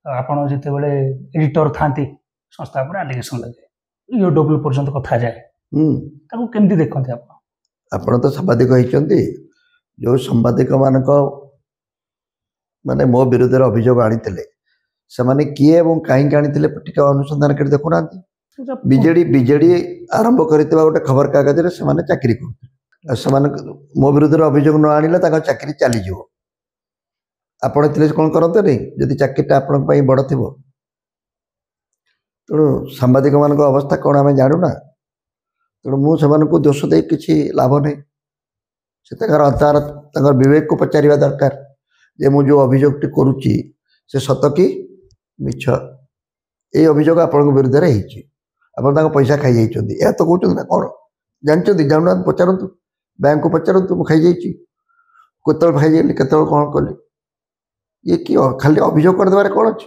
ଆପଣ ଯେତେବେଳେ ଏଡିଟର ଥାନ୍ତି, ସଂସ୍ଥା ଉପରେ ଆଲିଗେସନ୍ ଲାଗେ, UW ପର୍ଯ୍ୟନ୍ତ କଥା ଯାଏ, ତାକୁ କେମିତି ଦେଖନ୍ତି ଆପଣ? ଆପଣ ତ ସାମ୍ବାଦିକ ହେଇଛନ୍ତି, ଯେଉଁ ସାମ୍ବାଦିକମାନଙ୍କ ମାନେ ମୋ ବିରୁଦ୍ଧରେ ଅଭିଯୋଗ ଆଣିଥିଲେ ସେମାନେ କିଏ ଏବଂ କାହିଁକି ଆଣିଥିଲେ ଟିକେ ଅନୁସନ୍ଧାନ କରି ଦେଖୁନାହାନ୍ତି। ବିଜେଡି ଆରମ୍ଭ କରିଥିବା ଗୋଟେ ଖବରକାଗଜରେ ସେମାନେ ଚାକିରି କରୁଥିଲେ, ଆଉ ସେମାନେ ମୋ ବିରୁଦ୍ଧରେ ଅଭିଯୋଗ ନ ଆଣିଲେ ତାଙ୍କ ଚାକିରି ଚାଲିଯିବ। ଆପଣ ଥିଲେ କ'ଣ କରନ୍ତେନି ଯଦି ଚାକିରିଟା ଆପଣଙ୍କ ପାଇଁ ବଡ଼ ଥିବ? ତେଣୁ ସାମ୍ବାଦିକମାନଙ୍କ ଅବସ୍ଥା କ'ଣ ଆମେ ଜାଣୁନା? ତେଣୁ ମୁଁ ସେମାନଙ୍କୁ ଦୋଷ ଦେଇ କିଛି ଲାଭ ନାହିଁ। ସେ ତାଙ୍କର ବିବେକକୁ ପଚାରିବା ଦରକାର ଯେ ମୁଁ ଯେଉଁ ଅଭିଯୋଗଟି କରୁଛି ସେ ସତ କି ମିଛ। ଏଇ ଅଭିଯୋଗ ଆପଣଙ୍କ ବିରୁଦ୍ଧରେ ହେଇଛି, ଆପଣ ତାଙ୍କ ପଇସା ଖାଇଯାଇଛନ୍ତି, ଏହା ତ କହୁଛନ୍ତି ନା କ'ଣ? ଜାଣିଛନ୍ତି? ଜାଣୁନାହାନ୍ତି, ପଚାରନ୍ତୁ, ବ୍ୟାଙ୍କକୁ ପଚାରନ୍ତୁ, ମୁଁ ଖାଇଯାଇଛି, କେତେବେଳେ ଖାଇଯାଇଲି, କେତେବେଳେ କ'ଣ କଲି। ଇଏ କି ଖାଲି ଅଭିଯୋଗ କରିଦେବାରେ କ'ଣ ଅଛି?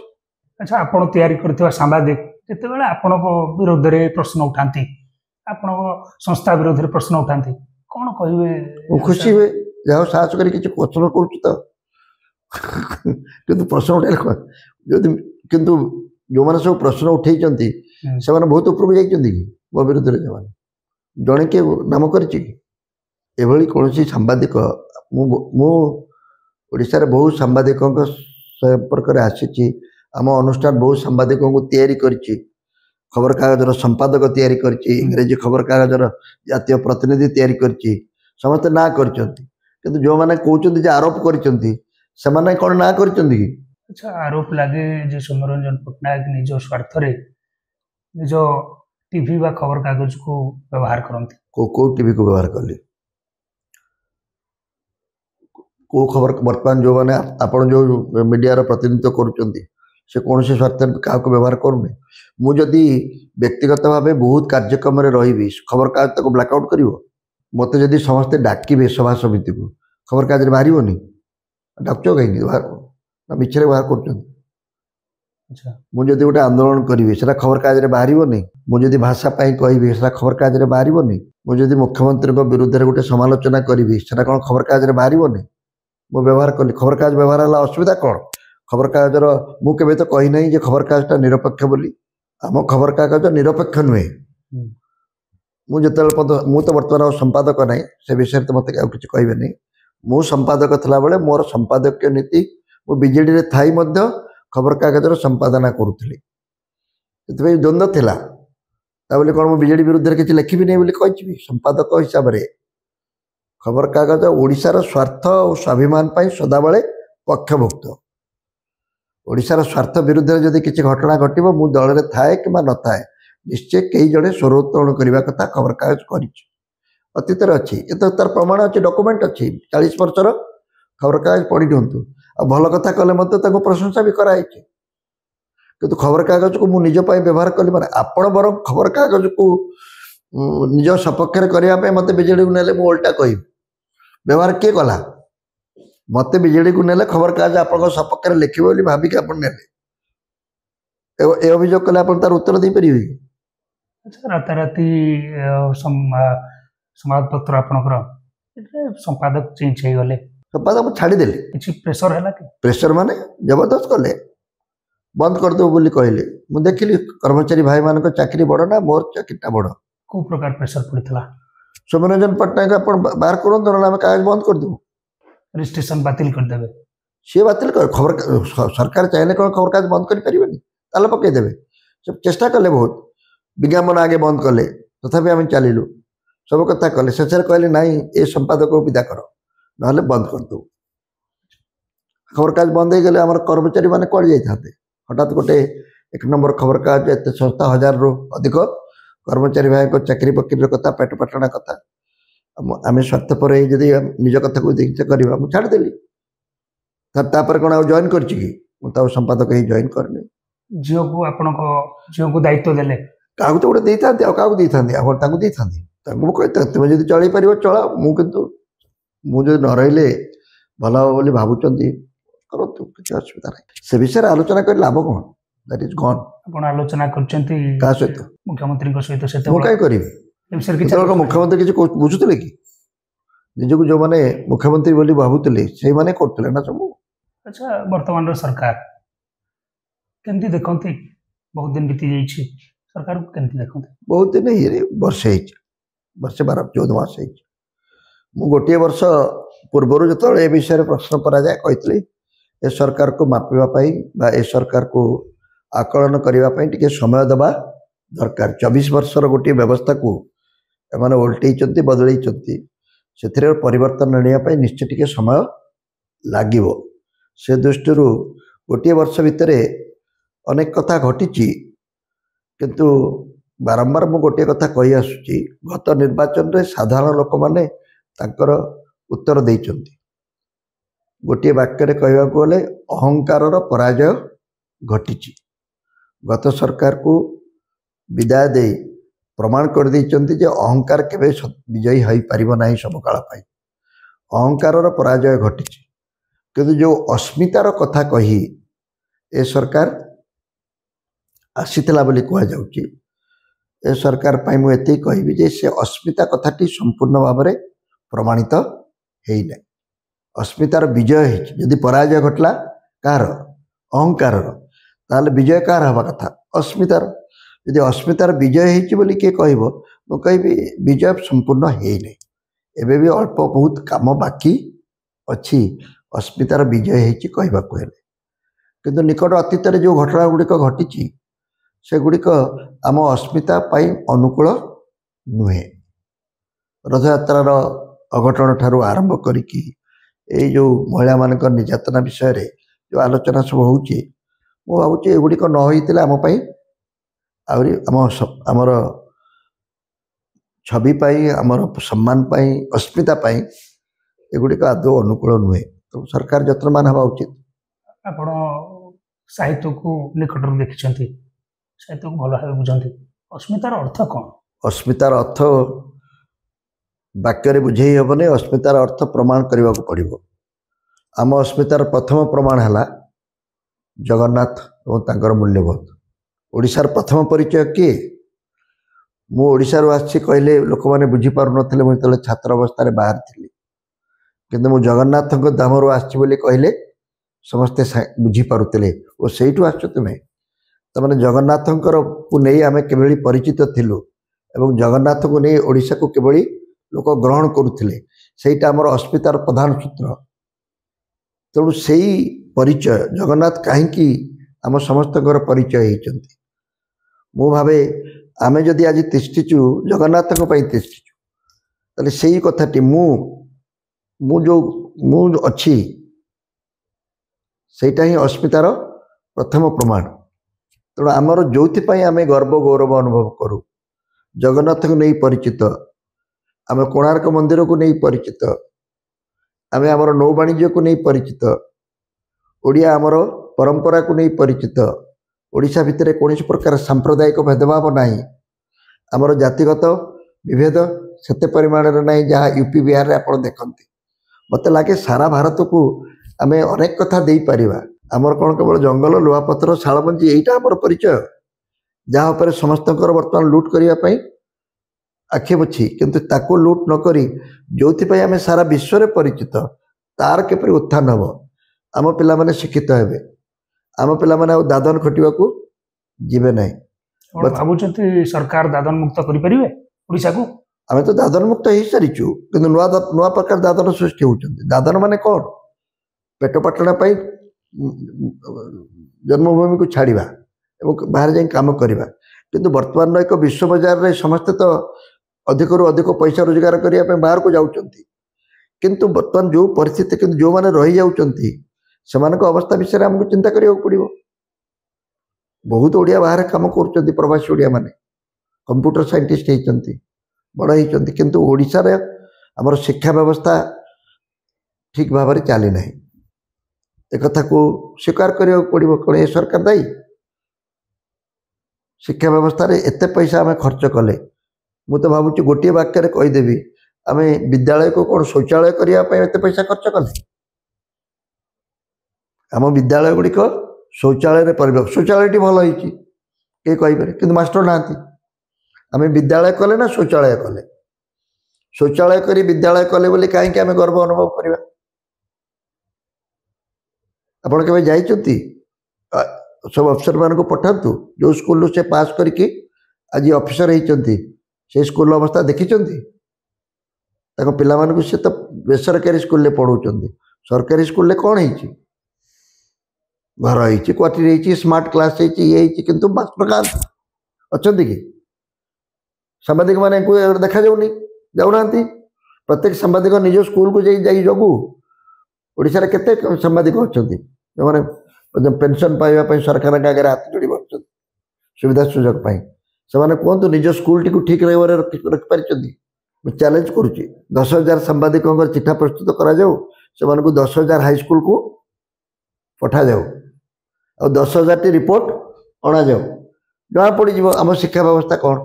ଆଚ୍ଛା, ଆପଣ ତିଆରି କରିଥିବା ସାମ୍ବାଦିକ ଯେତେବେଳେ ଆପଣଙ୍କ ବିରୋଧରେ ପ୍ରଶ୍ନ ଉଠାନ୍ତି, ଆପଣଙ୍କ ସଂସ୍ଥା ବିରୋଧରେ ପ୍ରଶ୍ନ ଉଠାନ୍ତି, କ'ଣ କହିବେ? ମୁଁ ଖୁସି ହୁଏ ଯାହା ହଉ ସାହସ କରି କିଛି ପ୍ରଶ୍ନ କରୁଛୁ ତ କିନ୍ତୁ ପ୍ରଶ୍ନ ଉଠାଇଲେ କ'ଣ ଯଦି କିନ୍ତୁ ଯେଉଁମାନେ ସବୁ ପ୍ରଶ୍ନ ଉଠେଇଛନ୍ତି ସେମାନେ ବହୁତ ଉପରକୁ ଯାଇଛନ୍ତି କି ମୋ ବିରୁଦ୍ଧରେ ସେମାନେ ଜଣେ କିଏ ନାମ କରିଛି କି ଏଭଳି କୌଣସି ସାମ୍ବାଦିକ ମୁଁ ଓଡ଼ିଶାରେ ବହୁ ସାମ୍ବାଦିକଙ୍କ ସମ୍ପର୍କରେ ଆସିଛି ଆମ ଅନୁଷ୍ଠାନ ବହୁ ସାମ୍ବାଦିକଙ୍କୁ ତିଆରି କରିଛି ଖବରକାଗଜର ସମ୍ପାଦକ ତିଆରି କରିଛି ଇଂରେଜୀ ଖବରକାଗଜର ଜାତୀୟ ପ୍ରତିନିଧି ତିଆରି କରିଛି ସମସ୍ତେ ନାଁ କରିଛନ୍ତି କିନ୍ତୁ ଯେଉଁମାନେ କହୁଛନ୍ତି ଯେ ଆରୋପ କରିଛନ୍ତି ସେମାନେ କ'ଣ ନାଁ କରିଛନ୍ତି କି ଆଚ୍ଛା ଆରୋପ ଲାଗେ ଯେ ସୌମ୍ୟରଞ୍ଜନ ପଟ୍ଟନାୟକ ନିଜ ସ୍ୱାର୍ଥରେ ନିଜ ଟିଭି ବା ଖବରକାଗଜକୁ ବ୍ୟବହାର କରନ୍ତି କେଉଁ ଟିଭିକୁ ବ୍ୟବହାର କଲି କେଉଁ ଖବର ବର୍ତ୍ତମାନ ଯେଉଁମାନେ ଆପଣ ଯେଉଁ ମିଡ଼ିଆର ପ୍ରତିନିଧିତ୍ୱ କରୁଛନ୍ତି ସେ କୌଣସି ସ୍ୱାର୍ଥରେ କାହାକୁ ବ୍ୟବହାର କରୁନି ମୁଁ ଯଦି ବ୍ୟକ୍ତିଗତ ଭାବେ ବହୁତ କାର୍ଯ୍ୟକ୍ରମରେ ରହିବି ଖବରକାଗଜ ତାକୁ ବ୍ଲାକ୍ଆଉଟ୍ କରିବ ମୋତେ ଯଦି ସମସ୍ତେ ଡାକିବେ ସଭା ସମିତିକୁ ଖବରକାଗଜରେ ବାହାରିବନି ଡାକୁଛ କାହିଁକି ନା ମିଛରେ ବ୍ୟବହାର କରୁଛନ୍ତି ମୁଁ ଯଦି ଗୋଟେ ଆନ୍ଦୋଳନ କରିବି ସେଟା ଖବରକାଗଜରେ ବାହାରିବନି ମୁଁ ଯଦି ଭାଷା ପାଇଁ କହିବି ସେଟା ଖବରକାଗଜରେ ବାହାରିବନି ମୁଁ ଯଦି ମୁଖ୍ୟମନ୍ତ୍ରୀଙ୍କ ବିରୁଦ୍ଧରେ ଗୋଟେ ସମାଲୋଚନା କରିବି ସେଟା କ'ଣ ଖବରକାଗଜରେ ବାହାରିବନି ମୁଁ ବ୍ୟବହାର କଲି ଖବରକାଗଜ ବ୍ୟବହାର ହେଲା ଅସୁବିଧା କ'ଣ ଖବରକାଗଜର ମୁଁ କେବେ ତ କହିନାହିଁ ଯେ ଖବରକାଗଜଟା ନିରପେକ୍ଷ ବୋଲି ଆମ ଖବରକାଗଜ ନିରପେକ୍ଷ ନୁହେଁ ମୁଁ ଯେତେବେଳେ ମୁଁ ତ ବର୍ତ୍ତମାନ ଆଉ ସମ୍ପାଦକ ନାହିଁ ସେ ବିଷୟରେ ତ ମୋତେ ଆଉ କିଛି କହିବେନି ମୁଁ ସମ୍ପାଦକ ଥିଲାବେଳେ ମୋର ସମ୍ପାଦକୀୟ ନୀତି ମୁଁ ବିଜେଡ଼ିରେ ଥାଇ ମଧ୍ୟ ଖବରକାଗଜର ସମ୍ପାଦନା କରୁଥିଲି ସେଥିପାଇଁ ଦ୍ୱନ୍ଦ୍ୱ ଥିଲା ତା ବୋଲି କ'ଣ ମୁଁ ବିଜେଡ଼ି ବିରୁଦ୍ଧରେ କିଛି ଲେଖିବି ନାହିଁ ବୋଲି କହିଛି ସମ୍ପାଦକ ହିସାବରେ ଖବରକାଗଜ ଓଡ଼ିଶାର ସ୍ୱାର୍ଥ ଓ ସ୍ୱାଭିମାନ ପାଇଁ ସଦାବେଳେ ପକ୍ଷଭୁକ୍ତ ଓଡ଼ିଶାର ସ୍ୱାର୍ଥ ବିରୁଦ୍ଧରେ ଯଦି କିଛି ଘଟଣା ଘଟିବ ମୁଁ ଦଳରେ ଥାଏ କିମ୍ବା ନଥାଏ ନିଶ୍ଚୟ କେହି ଜଣେ ସ୍ୱର ଉତ୍ତୋଳନ କରିବା କଥା ଖବରକାଗଜ କରିଛି ଅତୀତରେ ଅଛି ଏ ତ ତାର ପ୍ରମାଣ ଅଛି ଡକୁମେଣ୍ଟ ଅଛି 40 ବର୍ଷର ଖବରକାଗଜ ପଢ଼ି ନିଅନ୍ତୁ ଆଉ ଭଲ କଥା କଲେ ମଧ୍ୟ ତାଙ୍କୁ ପ୍ରଶଂସା ବି କରାଯାଇଛି କିନ୍ତୁ ଖବରକାଗଜକୁ ମୁଁ ନିଜ ପାଇଁ ବ୍ୟବହାର କଲି ମାନେ ଆପଣ ବରଂ ଖବରକାଗଜକୁ ନିଜ ସପକ୍ଷରେ କରିବା ପାଇଁ ମୋତେ ବିଜେଡ଼ିକୁ ନେଲେ ମୁଁ ଓଲଟା କହିବି ବ୍ୟବହାର କିଏ କଲା ମୋତେ ବିଜେଡ଼ିକୁ ନେଲେ ଖବରକାଗଜ ଆପଣଙ୍କ ସପକ୍ଷରେ ଲେଖିବ ବୋଲି ଭାବିକି ଆପଣ ନେଲେ ଏ ଅଭିଯୋଗ କଲେ ଆପଣ ତାର ଉତ୍ତର ଦେଇପାରିବେ କି ଆଚ୍ଛା ରାତାରାତି ସମ୍ବାଦପତ୍ର ଆପଣଙ୍କର ସମ୍ପାଦକ ଚେଞ୍ଜ ହେଇଗଲେ ସମ୍ପାଦକ ମୁଁ ଛାଡ଼ିଦେଲି କିଛି ପ୍ରେସର ହେଲା କି ପ୍ରେସର ମାନେ ଜବରଦସ୍ତ କଲେ ବନ୍ଦ କରିଦେବୁ ବୋଲି କହିଲେ ମୁଁ ଦେଖିଲି କର୍ମଚାରୀ ଭାଇମାନଙ୍କ ଚାକିରି ବଡ଼ ନା ମୋର ଚାକିରିଟା ବଡ଼ କେଉଁ ପ୍ରକାର ପ୍ରେସର ପଡ଼ିଥିଲା ସୌମ୍ୟରଞ୍ଜନ ପଟ୍ଟନାୟକ ଆପଣ ବାହାର କରନ୍ତୁ ନହେଲେ ଆମେ କାଗଜ ବନ୍ଦ କରିଦେବୁ ରେଜିଷ୍ଟ୍ରେସନ ବାତିଲ କରିଦେବେ ସିଏ ବାତିଲ କରେ ଖବର ସରକାର ଚାହିଁଲେ କ'ଣ ଖବରକାଗଜ ବନ୍ଦ କରିପାରିବେନି ତାହେଲେ ପକାଇଦେବେ ସେ ଚେଷ୍ଟା କଲେ ବହୁତ ବିଜ୍ଞାପନ ଆଗେ ବନ୍ଦ କଲେ ତଥାପି ଆମେ ଚାଲିଲୁ ସବୁ କଥା କଲେ ଶେଷରେ କହିଲେ ନାଇଁ ଏ ସମ୍ପାଦକକୁ ବିଦା କର ନହେଲେ ବନ୍ଦ କରିଦେବୁ ଖବରକାଗଜ ବନ୍ଦ ହେଇଗଲେ ଆମର କର୍ମଚାରୀମାନେ କୁଆଡ଼େ ଯାଇଥାନ୍ତେ ହଠାତ୍ ଗୋଟେ 1 ନମ୍ବର ଖବରକାଗଜ ଏତେ ସଂସ୍ଥା 1000ରୁ ଅଧିକ କର୍ମଚାରୀ ଭାଇଙ୍କ ଚାକିରି ବାକିରିର କଥା ପେଟ ପାଟଣା କଥା ଆମେ ସ୍ୱାର୍ଥପର ହେଇ ଯଦି ନିଜ କଥାକୁ ଦେଖିତେ କରିବା ମୁଁ ଛାଡ଼ିଦେଲି ତାପରେ କ'ଣ ଆଉ ଜଏନ୍ କରିଛି କି ମୁଁ ତ ଆଉ ସମ୍ପାଦକ ହେଇ ଜଏନ୍ କରିନି ଝିଅକୁ ଆପଣଙ୍କ ଝିଅକୁ ଦାୟିତ୍ୱ ଦେଲେ କାହାକୁ ତ ଗୋଟେ ଦେଇଥାନ୍ତି ଆଉ କାହାକୁ ଦେଇଥାନ୍ତି ଆଉ ତାଙ୍କୁ ଦେଇଥାନ୍ତି ତାଙ୍କୁ ମୁଁ କହିଥାନ୍ତି ତୁମେ ଯଦି ଚଳେଇ ପାରିବ ଚଳାଅ ମୁଁ କିନ୍ତୁ ମୁଁ ଯଦି ନ ରହିଲେ ଭଲ ହେବ ବୋଲି ଭାବୁଛନ୍ତି କରନ୍ତୁ କିଛି ଅସୁବିଧା ନାହିଁ ସେ ବିଷୟରେ ଆଲୋଚନା କରି ଲାଭ କ'ଣ ଦ୍ୟାଟ୍ ଇଜ୍ ଗନ୍ ଆପଣ ଆଲୋଚନା କରିଛନ୍ତି କାହା ସହିତ ମୁଖ୍ୟମନ୍ତ୍ରୀଙ୍କ ସହିତ ମୁଁ ସେତେବେଳେ କାହିଁ କରିବି ଏ ବିଷୟରେ କିଛି ସେତେବେଳେ ମୁଖ୍ୟମନ୍ତ୍ରୀ କିଛି ବୁଝୁଥିଲେ କି ନିଜକୁ ଯେଉଁମାନେ ମୁଖ୍ୟମନ୍ତ୍ରୀ ବୋଲି ଭାବୁଥିଲେ ସେଇମାନେ କରୁଥିଲେ ନା ସବୁ ଆଚ୍ଛା ବର୍ତ୍ତମାନର ସରକାର କେମିତି ଦେଖନ୍ତି ବହୁତ ଦିନ ବିତି ଯାଇଛି ସରକାରକୁ କେମିତି ଦେଖନ୍ତି ବହୁତ ଦିନ ଇଏରେ ବର୍ଷେ ହେଇଛି ବର୍ଷେ 14 ମାସ ହେଇଛି ମୁଁ ଗୋଟିଏ ବର୍ଷ ପୂର୍ବରୁ ଯେତେବେଳେ ଏ ବିଷୟରେ ପ୍ରଶ୍ନ କରାଯାଏ କହିଥିଲି ଏ ସରକାରକୁ ମାପିବା ପାଇଁ ବା ଏ ସରକାରକୁ ଆକଳନ କରିବା ପାଇଁ ଟିକେ ସମୟ ଦେବା ଦରକାର 24 ବର୍ଷର ଗୋଟିଏ ବ୍ୟବସ୍ଥାକୁ ଏମାନେ ଓଲଟେଇଛନ୍ତି ବଦଳେଇଛନ୍ତି ସେଥିରେ ପରିବର୍ତ୍ତନ ଆଣିବା ପାଇଁ ନିଶ୍ଚୟ ଟିକେ ସମୟ ଲାଗିବ ସେ ଦୃଷ୍ଟିରୁ ଗୋଟିଏ ବର୍ଷ ଭିତରେ ଅନେକ କଥା ଘଟିଛି କିନ୍ତୁ ବାରମ୍ବାର ମୁଁ ଗୋଟିଏ କଥା କହି ଆସୁଛି ଗତ ନିର୍ବାଚନରେ ସାଧାରଣ ଲୋକମାନେ ତାଙ୍କର ଉତ୍ତର ଦେଇଛନ୍ତି ଗୋଟିଏ ବାକ୍ୟରେ କହିବାକୁ ଗଲେ ଅହଙ୍କାରର ପରାଜୟ ଘଟିଛି ଗତ ସରକାରକୁ ବିଦାୟ ଦେଇ ପ୍ରମାଣ କରିଦେଇଛନ୍ତି ଯେ ଅହଙ୍କାର କେବେ ବିଜୟୀ ହୋଇପାରିବ ନାହିଁ ସବୁକାଳ ପାଇଁ ଅହଙ୍କାରର ପରାଜୟ ଘଟିଛି କିନ୍ତୁ ଯେଉଁ ଅସ୍ମିତାର କଥା କହି ଏ ସରକାର ଆସିଥିଲା ବୋଲି କୁହାଯାଉଛି ଏ ସରକାର ପାଇଁ ମୁଁ ଏତିକି କହିବି ଯେ ସେ ଅସ୍ମିତା କଥାଟି ସମ୍ପୂର୍ଣ୍ଣ ଭାବରେ ପ୍ରମାଣିତ ହେଇନାହିଁ अस्मितार विजय होती पराजय घटला कार अहंकार ताल विजय कार हवा कथा अस्मितार यदि अस्मितार विजय होती किए कह कह विजय संपूर्ण है एबे भी अल्प बहुत काम बाकी अच्छी अस्मितार विजय होती कहवाक किंतु निकट अतीत जो घटना गुड़िक घटी से गुड़िक आम अस्मिता अनुकूल नुहे रथयात्रार अघटन ठारू आरंभ करिकी ये जो महिला मान निर्यातना विषय रे जो आलोचना सब होची मु भावुची एगुड़िक न होइतिले आमपाई आउरी आमर छवि पाई आमर सम्मान पाई अस्मिता पाई एगुड़िक आदौ अनुकूल नुहे तो सरकार यत्नमान हवा उचित। आपण साहित्य को निकटरू देखिछंती साहित्य को भल भाव बुझंती अस्मितार अर्थ कौन? अस्मितार अर्थ वाक्य बुझे हेबनी अस्मितार अर्थ प्रमाण करने को पड़ो। आम अस्मितार प्रथम प्रमाण है जगन्नाथ और तांकर मूल्यबोध। ओडिशार प्रथम परिचय किए मु ओडिशारू आसी कहले लोक मैंने बुझीपार नी मुझे छात्र अवस्था बाहर थी किंतु मु जगन्नाथ धामरू आसी कहले समस्ते बुझीपारुले और सहीठू आस तुम्हें तमाने जगन्नाथ को नहीं आम किभली परिचित थिलु एवं जगन्नाथ को नहीं ओडिशा को किभली लोक ग्रहण करुले सहीटा आमर अस्मितार प्रधान सूत्र। तेणु से परिचय जगन्नाथ कहीं आम समस्त परिचय होती मु भावे आमे जदि आज तिष्ठिचु जगन्नाथ तिष्ठिचु ताले से कथाटी मु अच्छी सेटा ही अस्मितार प्रथम प्रमाण। तेणु आमर जो आम गर्व गौरव अनुभव करूँ जगन्नाथ को नहीं परिचित आम कोणार्क मंदिर को नहीं परिचित आम आमर नौ वाणिज्य को नहीं परिचित ओडिया आमर परंपरा को नहीं परिचित ओडिशा भितर कौन प्रकार सांप्रदायिक भेदभाव नहीं आमर जातिगत विभेद सेते परिमाण ना जहाँ यूपी बिहार आप देखते मत लगे सारा भारत को आम अनेक कथा दे पारिबा आमर कौन केवल जंगल लुहापथर शालमंजी यहीटा आमर परिचय जहाँ पर समस्त बर्तमान लुट करने आक्षेप अच्छी किंतु ताको लुट नक जो आम सारा विश्व में परिचित तार केपरि उत्थान हम आम पिला माने शिक्षित हेबे आम पिला माने दादन खटिबा को जीवे नहीं भावुं सरकार दादन मुक्त करें ओडिशा को आम तो दादन मुक्त हो सारीचु कि नुआ प्रकार दादन सृष्टि होती दादन माने कौन पेट पाटणा जन्मभूमि को छाड़ा और बाहर जा कम करवा किंतु वर्तमान एक विश्व बजार में समस्ते तो अधिक रू अधिक पैसा रोजगार करने बाहर को जाऊँच किंतु वर्तमान जो परिस्थिति किंतु जो मैंने रही जाऊँच से अवस्था विषय आमको चिंता करने पड़ो। बहुत ओडिया बाहर कम कर प्रवासी ओडिया माने कंप्यूटर साइंटिस्ट होती बड़ होती किंतु ओडिशा रे आमर शिक्षा व्यवस्था ठीक भाव में चली ना एक कथा को स्वीकार करने पड़ो कौन ये सरकार दायी शिक्षा व्यवस्था रे एते पैसा आम खर्च कले मु तो भावुँ गोटे वाक्य कहीदेवी आम विद्यालय को कौन शौचालय करने एत पैसा खर्च कले आम विद्यालय गुड़िक शौचालय परिवेश शौचालय भल होती कहीपर कि मास्टर ना आम विद्यालय कले ना शौचालय कले शौचालय कर विद्यालय कले बोली कहीं आम गर्व अनुभव करवा आपड़ के जाइए सब अफसर मान को पठातु जो स्कूल से पास करके आज ऑफिसर होती से स्कूल अवस्था देखी पिला मानक से तो बेसरकारी स्कूल पढ़ाऊँ सरकारी स्कूल कौन है घर हो क्वार्टर स्मार्ट क्लास ये किंतु मास्टर का अच्छा कि सांबादिक मान देखा जाऊनी जाऊना प्रत्येक सांबादिक निज स्कूल को जगू ओडिशा केते सांबादिक अच्छा जो मैंने पेंशन पाइबा सरकार आगे हाथ जोड़ी बस सुविधा सुजोग से कहतु निज स्कूल टी ठीक रखिपारी चैलेंज करुच्ची 10,000 सांबादिकों चिठा प्रस्तुत करा से 10,000 हाईस्कल को पठा जाऊ और 10,000 टी रिपोर्ट अणा जाऊ जना पड़ आम शिक्षा व्यवस्था कौन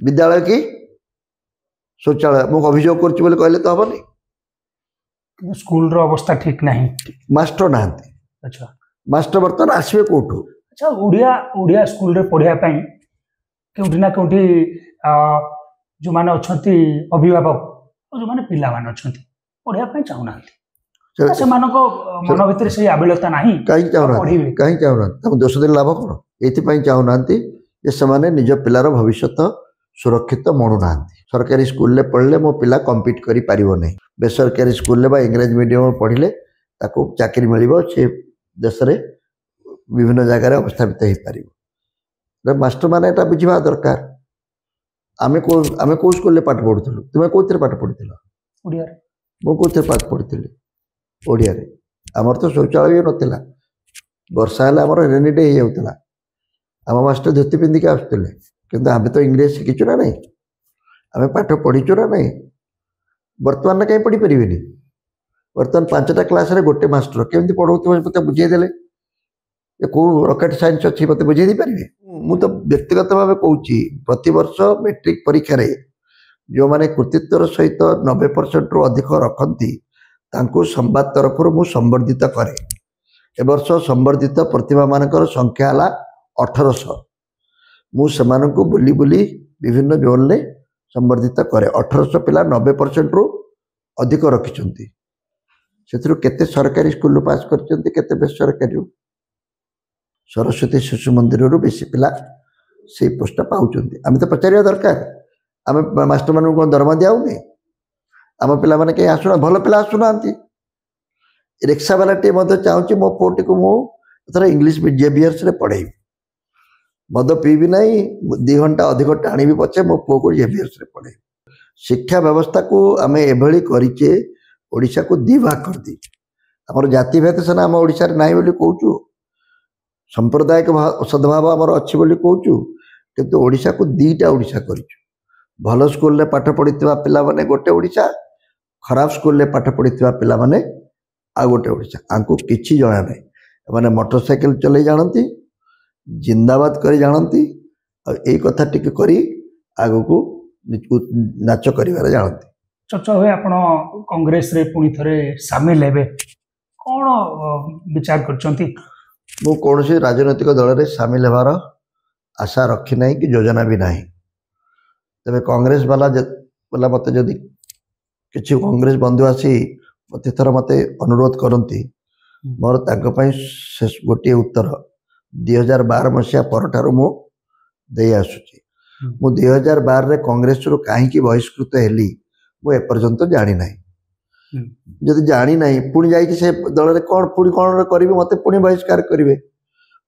विद्यालय की शौचालय मुझे अभियोग कर तो हेनी स्कूल अवस्था ठीक नहीं मास्टर ना अच्छा मास्टर बर्तमान आसवे कौटू अच्छा ओडिया स्कूल रे पढ़िया कौटी ना कौटी जो माने अच्छा अभिभावक और जो माने पिला माने अच्छा पढ़िया चाहूना ସେମାନଙ୍କ ମନ ଭିତରେ ସେଇ ଆବିଳତା ନାହିଁ କାହିଁକି ଚାହୁଁନାହାନ୍ତି ତାଙ୍କୁ ଦୋଷ ଦେଲେ ଲାଭ କ'ଣ? ଏଇଥିପାଇଁ ଚାହୁଁନାହାନ୍ତି ଯେ ସେମାନେ ନିଜ ପିଲାର ଭବିଷ୍ୟତ ସୁରକ୍ଷିତ ମଣୁନାହାନ୍ତି। ସରକାରୀ ସ୍କୁଲରେ ପଢ଼ିଲେ ମୋ ପିଲା କମ୍ପିଟ୍ କରିପାରିବ ନାହିଁ, ବେସରକାରୀ ସ୍କୁଲରେ ବା ଇଂରାଜୀ ମିଡ଼ିୟମ ପଢ଼ିଲେ ତାକୁ ଚାକିରି ମିଳିବ, ସେ ଦେଶରେ ବିଭିନ୍ନ ଜାଗାରେ ଅବସ୍ଥାପିତ ହେଇପାରିବ। ମାଷ୍ଟରମାନେ ଏଇଟା ବୁଝିବା ଦରକାର। ଆମେ କେଉଁ ସ୍କୁଲରେ ପାଠ ପଢ଼ୁଥିଲୁ? ତୁମେ କେଉଁଥିରେ ପାଠ ପଢ଼ିଥିଲ? ଓଡ଼ିଆରେ। ମୁଁ କେଉଁଥିରେ ପାଠ ପଢ଼ିଥିଲି? ଓଡ଼ିଆରେ। ଆମର ତ ଶୌଚାଳୟ ନଥିଲା, ବର୍ଷା ହେଲେ ଆମର ରେନି ଡେ ହେଇଯାଉଥିଲା, ଆମ ମାଷ୍ଟର ଧୋତି ପିନ୍ଧିକି ଆସୁଥିଲେ। କିନ୍ତୁ ଆମେ ତ ଇଂରେଜ ଶିଖିଛୁ ନା ନାହିଁ, ଆମେ ପାଠ ପଢ଼ିଛୁ ନା ନାହିଁ। ବର୍ତ୍ତମାନ କାହିଁ ପଢ଼ିପାରିବେନି? ବର୍ତ୍ତମାନ 5ଟା କ୍ଲାସରେ ଗୋଟେ ମାଷ୍ଟର କେମିତି ପଢ଼ଉଥିବ ମୋତେ ବୁଝେଇ ଦେଲେ, କେଉଁ ରକେଟ୍ ସାଇନ୍ସ ଅଛି ମୋତେ ବୁଝେଇ ଦେଇପାରିବେ? ମୁଁ ତ ବ୍ୟକ୍ତିଗତ ଭାବେ କହୁଛି, ପ୍ରତିବର୍ଷ ମେଟ୍ରିକ୍ ପରୀକ୍ଷାରେ ଯେଉଁମାନେ କୃତିତ୍ୱର ସହିତ 90%ରୁ ଅଧିକ ରଖନ୍ତି ତାଙ୍କୁ ସମ୍ବାଦ ତରଫରୁ ମୁଁ ସମ୍ବର୍ଦ୍ଧିତ କରେ। ଏ ବର୍ଷ ସମ୍ବର୍ଦ୍ଧିତ ପ୍ରତିଭାମାନଙ୍କର ସଂଖ୍ୟା ହେଲା 1800। ମୁଁ ସେମାନଙ୍କୁ ବୁଲି ବୁଲି ବିଭିନ୍ନ ଜୋନ୍ରେ ସମ୍ବର୍ଦ୍ଧିତ କରେ। 1800 ପିଲା 90%ରୁ ଅଧିକ ରଖିଛନ୍ତି। ସେଥିରୁ କେତେ ସରକାରୀ ସ୍କୁଲରୁ ପାସ୍ କରିଛନ୍ତି, କେତେ ବେସରକାରୀରୁ? ସରସ୍ୱତୀ ଶିଶୁ ମନ୍ଦିରରୁ ବେଶୀ ପିଲା ସେଇ ପୋଷ୍ଟଟା ପାଉଛନ୍ତି। ଆମେ ତ ପଚାରିବା ଦରକାର, ଆମେ ମାଷ୍ଟରମାନଙ୍କୁ କ'ଣ ଦରମା ଦିଆହେଉନି? ଆମ ପିଲାମାନେ କେହି ଭଲ ପିଲା ଆସୁନାହାନ୍ତି। ରିକ୍ସାବାଲାଟିଏ ମଧ୍ୟ ଚାହୁଁଛି ମୋ ପୁଅଟିକୁ ମୁଁ ଏଥର ଇଂଲିଶ ଜେଭିୟର୍ସରେ ପଢ଼େଇବି, ମଦ ପିଇବି ନାହିଁ, 2 ଘଣ୍ଟା ଅଧିକ ଟାଣିବି ପଛେ ମୋ ପୁଅକୁ ଜେଭିୟର୍ସରେ ପଢ଼େଇବି। ଶିକ୍ଷା ବ୍ୟବସ୍ଥାକୁ ଆମେ ଏଭଳି କରିଛେ, ଓଡ଼ିଶାକୁ 2 ଭାଗ କରିଦେଇଛୁ। ଆମର ଜାତିଭେଦ ସିନା ଆମ ଓଡ଼ିଶାରେ ନାହିଁ ବୋଲି କହୁଛୁ, ସାମ୍ପ୍ରଦାୟିକ ସଦ୍ଭାବ ଆମର ଅଛି ବୋଲି କହୁଛୁ, କିନ୍ତୁ ଓଡ଼ିଶାକୁ 2ଟା ଓଡ଼ିଶା କରିଛୁ। ଭଲ ସ୍କୁଲରେ ପାଠ ପଢ଼ିଥିବା ପିଲାମାନେ ଗୋଟେ ଓଡ଼ିଶା, ଖରାପ ସ୍କୁଲରେ ପାଠ ପଢ଼ିଥିବା ପିଲାମାନେ ଆଉ ଗୋଟେ ଓଡ଼ିଶା। ଆଙ୍କୁ କିଛି ଜଣା ନାହିଁ। ଏମାନେ ମୋଟରସାଇକେଲ ଚଲେଇ ଜାଣନ୍ତି, ଜିନ୍ଦାବାଦ କରି ଜାଣନ୍ତି, ଆଉ ଏଇ କଥା ଟିକେ କରି ଆଗକୁ ନାଚ କରିବାରେ ଜାଣନ୍ତି। ଚର୍ଚ୍ଚା ହୁଏ ଆପଣ କଂଗ୍ରେସରେ ପୁଣି ଥରେ ସାମିଲ ହେବେ, କ'ଣ ବିଚାର କରିଛନ୍ତି? ମୁଁ କୌଣସି ରାଜନୈତିକ ଦଳରେ ସାମିଲ ହେବାର ଆଶା ରଖି ନାହିଁ କି ଯୋଜନା ବି ନାହିଁ। ତେବେ କଂଗ୍ରେସ ବାଲା ମୋତେ ଯଦି କିଛି କଂଗ୍ରେସ ବନ୍ଧୁ ଆସି ପ୍ରତିଥର ମୋତେ ଅନୁରୋଧ କରନ୍ତି, ମୋର ତାଙ୍କ ପାଇଁ ଗୋଟିଏ ଉତ୍ତର 2012 ମସିହା ପରଠାରୁ ମୁଁ ଦେଇ ଆସୁଛି। ମୁଁ 2012ରେ କଂଗ୍ରେସରୁ କାହିଁକି ବହିଷ୍କୃତ ହେଲି ମୁଁ ଏପର୍ଯ୍ୟନ୍ତ ଜାଣିନାହିଁ। ଯଦି ଜାଣିନାହିଁ ପୁଣି ଯାଇକି ସେ ଦଳରେ କ'ଣ କରିବି, ମୋତେ ପୁଣି ବହିଷ୍କାର କରିବେ।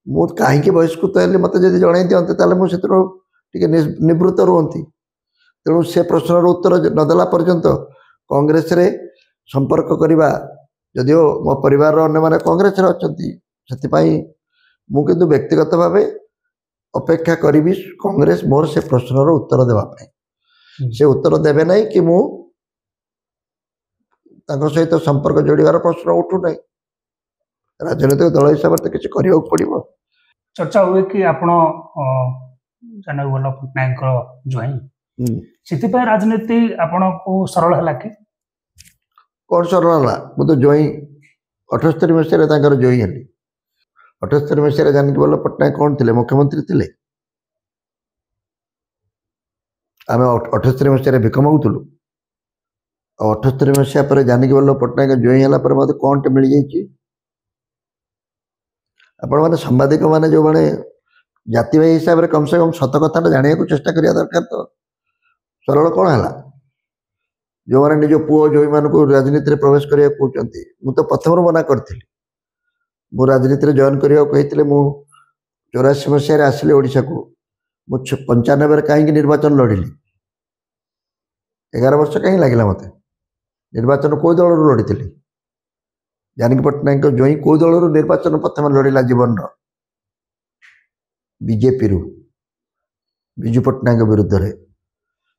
ମୁଁ କାହିଁକି ବହିଷ୍କୃତ ହେଲି ମୋତେ ଯଦି ଜଣାଇ ଦିଅନ୍ତେ ତାହେଲେ ମୁଁ ସେଥିରୁ ଟିକେ ନିବୃତ୍ତ ରୁହନ୍ତି। ତେଣୁ ସେ ପ୍ରଶ୍ନର ଉତ୍ତର ନଦେଲା ପର୍ଯ୍ୟନ୍ତ କଂଗ୍ରେସରେ ସମ୍ପର୍କ କରିବା, ଯଦିଓ ମୋ ପରିବାରର ଅନ୍ୟମାନେ କଂଗ୍ରେସରେ ଅଛନ୍ତି, ସେଥିପାଇଁ ମୁଁ କିନ୍ତୁ ବ୍ୟକ୍ତିଗତ ଭାବେ ଅପେକ୍ଷା କରିବି କଂଗ୍ରେସ ମୋର ସେ ପ୍ରଶ୍ନର ଉତ୍ତର ଦେବା ପାଇଁ। ସେ ଉତ୍ତର ଦେବେ ନାହିଁ କି ମୁଁ ତାଙ୍କ ସହିତ ସମ୍ପର୍କ ଯୋଡ଼ିବାର ପ୍ରଶ୍ନ ଉଠୁନାହିଁ। ରାଜନୈତିକ ଦଳ ହିସାବରେ ତ କିଛି କରିବାକୁ ପଡ଼ିବ। ଚର୍ଚ୍ଚା ହୁଏ କି ଆପଣ ଜାନକୀବଲ୍ଲଭ ପଟ୍ଟନାୟକଙ୍କର ଜ୍ୱାଇଁ, ସେଥିପାଇଁ ରାଜନୀତି ଆପଣଙ୍କୁ ସରଳ ହେଲା କି? କ'ଣ ସରଳ ହେଲା? ମୁଁ ତ ଜ୍ୱାଇଁ 78 ମସିହାରେ ତାଙ୍କର ଜ୍ୱାଇଁ ହେଲି। 78 ମସିହାରେ ଜାନକୀବଲ୍ଲଭ ପଟ୍ଟନାୟକ କ'ଣ ଥିଲେ? ମୁଖ୍ୟମନ୍ତ୍ରୀ ଥିଲେ। ଆମେ 78 ମସିହାରେ ଭିକ ମାଗୁଥିଲୁ। ଆଉ 78 ମସିହା ପରେ ଜାନକୀବଲ୍ଲଭ ପଟ୍ଟନାୟକ ଜ୍ୱାଇଁ ହେଲା ପରେ ମୋତେ କ'ଣଟେ ମିଳିଯାଇଛି? ଆପଣମାନେ ସାମ୍ବାଦିକମାନେ ଯେଉଁମାନେ ଜାତିଭାଇ ହିସାବରେ କମ୍ ସେ କମ୍ ସତ କଥାଟା ଜାଣିବାକୁ ଚେଷ୍ଟା କରିବା ଦରକାର। ତ ସରଳ କ'ଣ ହେଲା? ଯେଉଁମାନେ ନିଜ ପୁଅ ଜ୍ୱାଇଁମାନଙ୍କୁ ରାଜନୀତିରେ ପ୍ରବେଶ କରିବାକୁ କହୁଛନ୍ତି, ମୁଁ ତ ପ୍ରଥମରୁ ମନା କରିଥିଲି। ମୁଁ ରାଜନୀତିରେ ଜଏନ୍ କରିବାକୁ କହିଥିଲେ ମୁଁ 84 ମସିହାରେ ଆସିଲି ଓଡ଼ିଶାକୁ। ମୁଁ 95ରେ କାହିଁକି ନିର୍ବାଚନ ଲଢ଼ିଲି? 11 ବର୍ଷ କାହିଁକି ଲାଗିଲା ମୋତେ? ନିର୍ବାଚନ କେଉଁ ଦଳରୁ ଲଢ଼ିଥିଲି? ଜାନକୀ ପଟ୍ଟନାୟକଙ୍କ ଜ୍ୱାଇଁ କେଉଁ ଦଳରୁ ନିର୍ବାଚନ ପ୍ରଥମେ ଲଢ଼ିଲା ଜୀବନର? ବିଜେପିରୁ, ବିଜୁ ପଟ୍ଟନାୟକ ବିରୁଦ୍ଧରେ।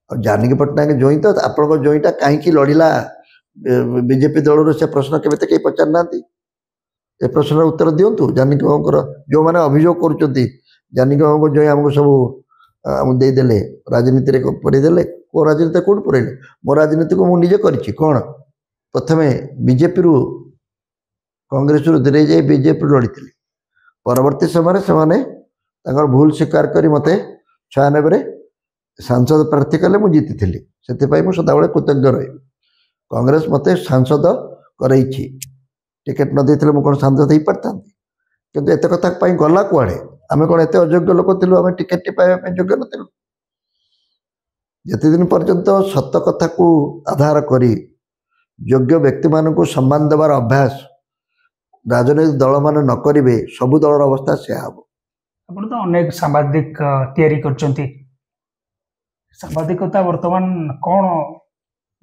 ଆଉ ଜାନକୀ ପଟ୍ଟନାୟକ ଜ୍ୱାଇଁ ତ ଆପଣଙ୍କ ଜ୍ୱାଇଁଟା କାହିଁକି ଲଢ଼ିଲା ବିଜେପି ଦଳରୁ, ସେ ପ୍ରଶ୍ନ କେବେ ତ କେହି ପଚାରିନାହାନ୍ତି। ଏ ପ୍ରଶ୍ନର ଉତ୍ତର ଦିଅନ୍ତୁ। ଜାନକୀ ବାବୁଙ୍କର ଯେଉଁମାନେ ଅଭିଯୋଗ କରୁଛନ୍ତି ଜାନକୀ ବାବୁଙ୍କ ଜ୍ୱାଇଁ ଆମକୁ ସବୁ ଆମକୁ ଦେଇଦେଲେ, ରାଜନୀତିରେ ପୁରେଇଦେଲେ, କେଉଁ ରାଜନୀତିରେ କେଉଁଠି ପୁରେଇଲେ? ମୋ ରାଜନୀତିକୁ ମୁଁ ନିଜେ କରିଛି। କ'ଣ ପ୍ରଥମେ ବିଜେପିରୁ କଂଗ୍ରେସରୁ ଦୂରେଇ ଯାଇ ବିଜେପିରୁ ଲଢ଼ିଥିଲି। ପରବର୍ତ୍ତୀ ସମୟରେ ସେମାନେ ତାଙ୍କର ଭୁଲ ସ୍ୱୀକାର କରି ମୋତେ 96ରେ ସାଂସଦ ପ୍ରାର୍ଥୀ କଲେ, ମୁଁ ଜିତିଥିଲି। ସେଥିପାଇଁ ମୁଁ ସଦାବେଳେ କୃତଜ୍ଞ ରହିବି। କଂଗ୍ରେସ ମୋତେ ସାଂସଦ କରେଇଛି। टिकेट न देते मुझे कौन सांसद हो पारता किंतु एत कथा गला कुआड़े आम कौन एत अयोग्य लोक थिलु आम टिकेट पाइबा योग्य नु जिते दिन पर्यंत सत कथा को आधार करी योग्य व्यक्ति मानक सम्मान देवार अभ्यास राजनैतिक दल मान न करेंगे सबू दलर अवस्था से हम ଆପଣ ତ ଅନେକ ସାମ୍ବାଦିକ ତିଆରି କରିଛନ୍ତି ସାମ୍ବାଦିକତା ବର୍ତ୍ତମାନ କ'ଣ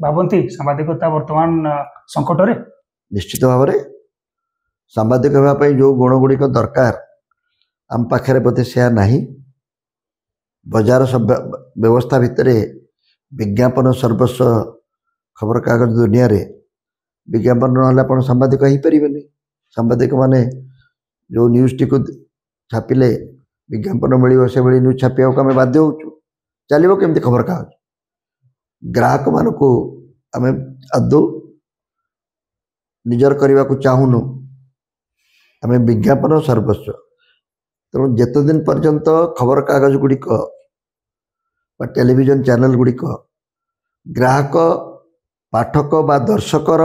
ଭାବନ୍ତି ସାମ୍ବାଦିକତା ବର୍ତ୍ତମାନ ସଂକଟରେ निश्चित भाव में सांबादिक होगापी जो गुण गुड़िक दरकार आम पाखे बोधे से ना बजार सब व्यवस्था भितर विज्ञापन सर्वस्व खबर कागज दुनिया रे विज्ञापन ना सांबादिक हो पारे सांबादिक माने जो न्यूज टी को छापिले विज्ञापन मिल से न्यूज छापा आम बाध्य हो चलो केमती खबर कागज ग्राहक मान को आम आदौ निजर करने को चाहूनु आम विज्ञापन सर्वस्व तेणु जिते दिन पर्यंत खबर कागज गुड़िक टेलीविजन चैनल गुड़िक ग्राहक पाठक बा दर्शकर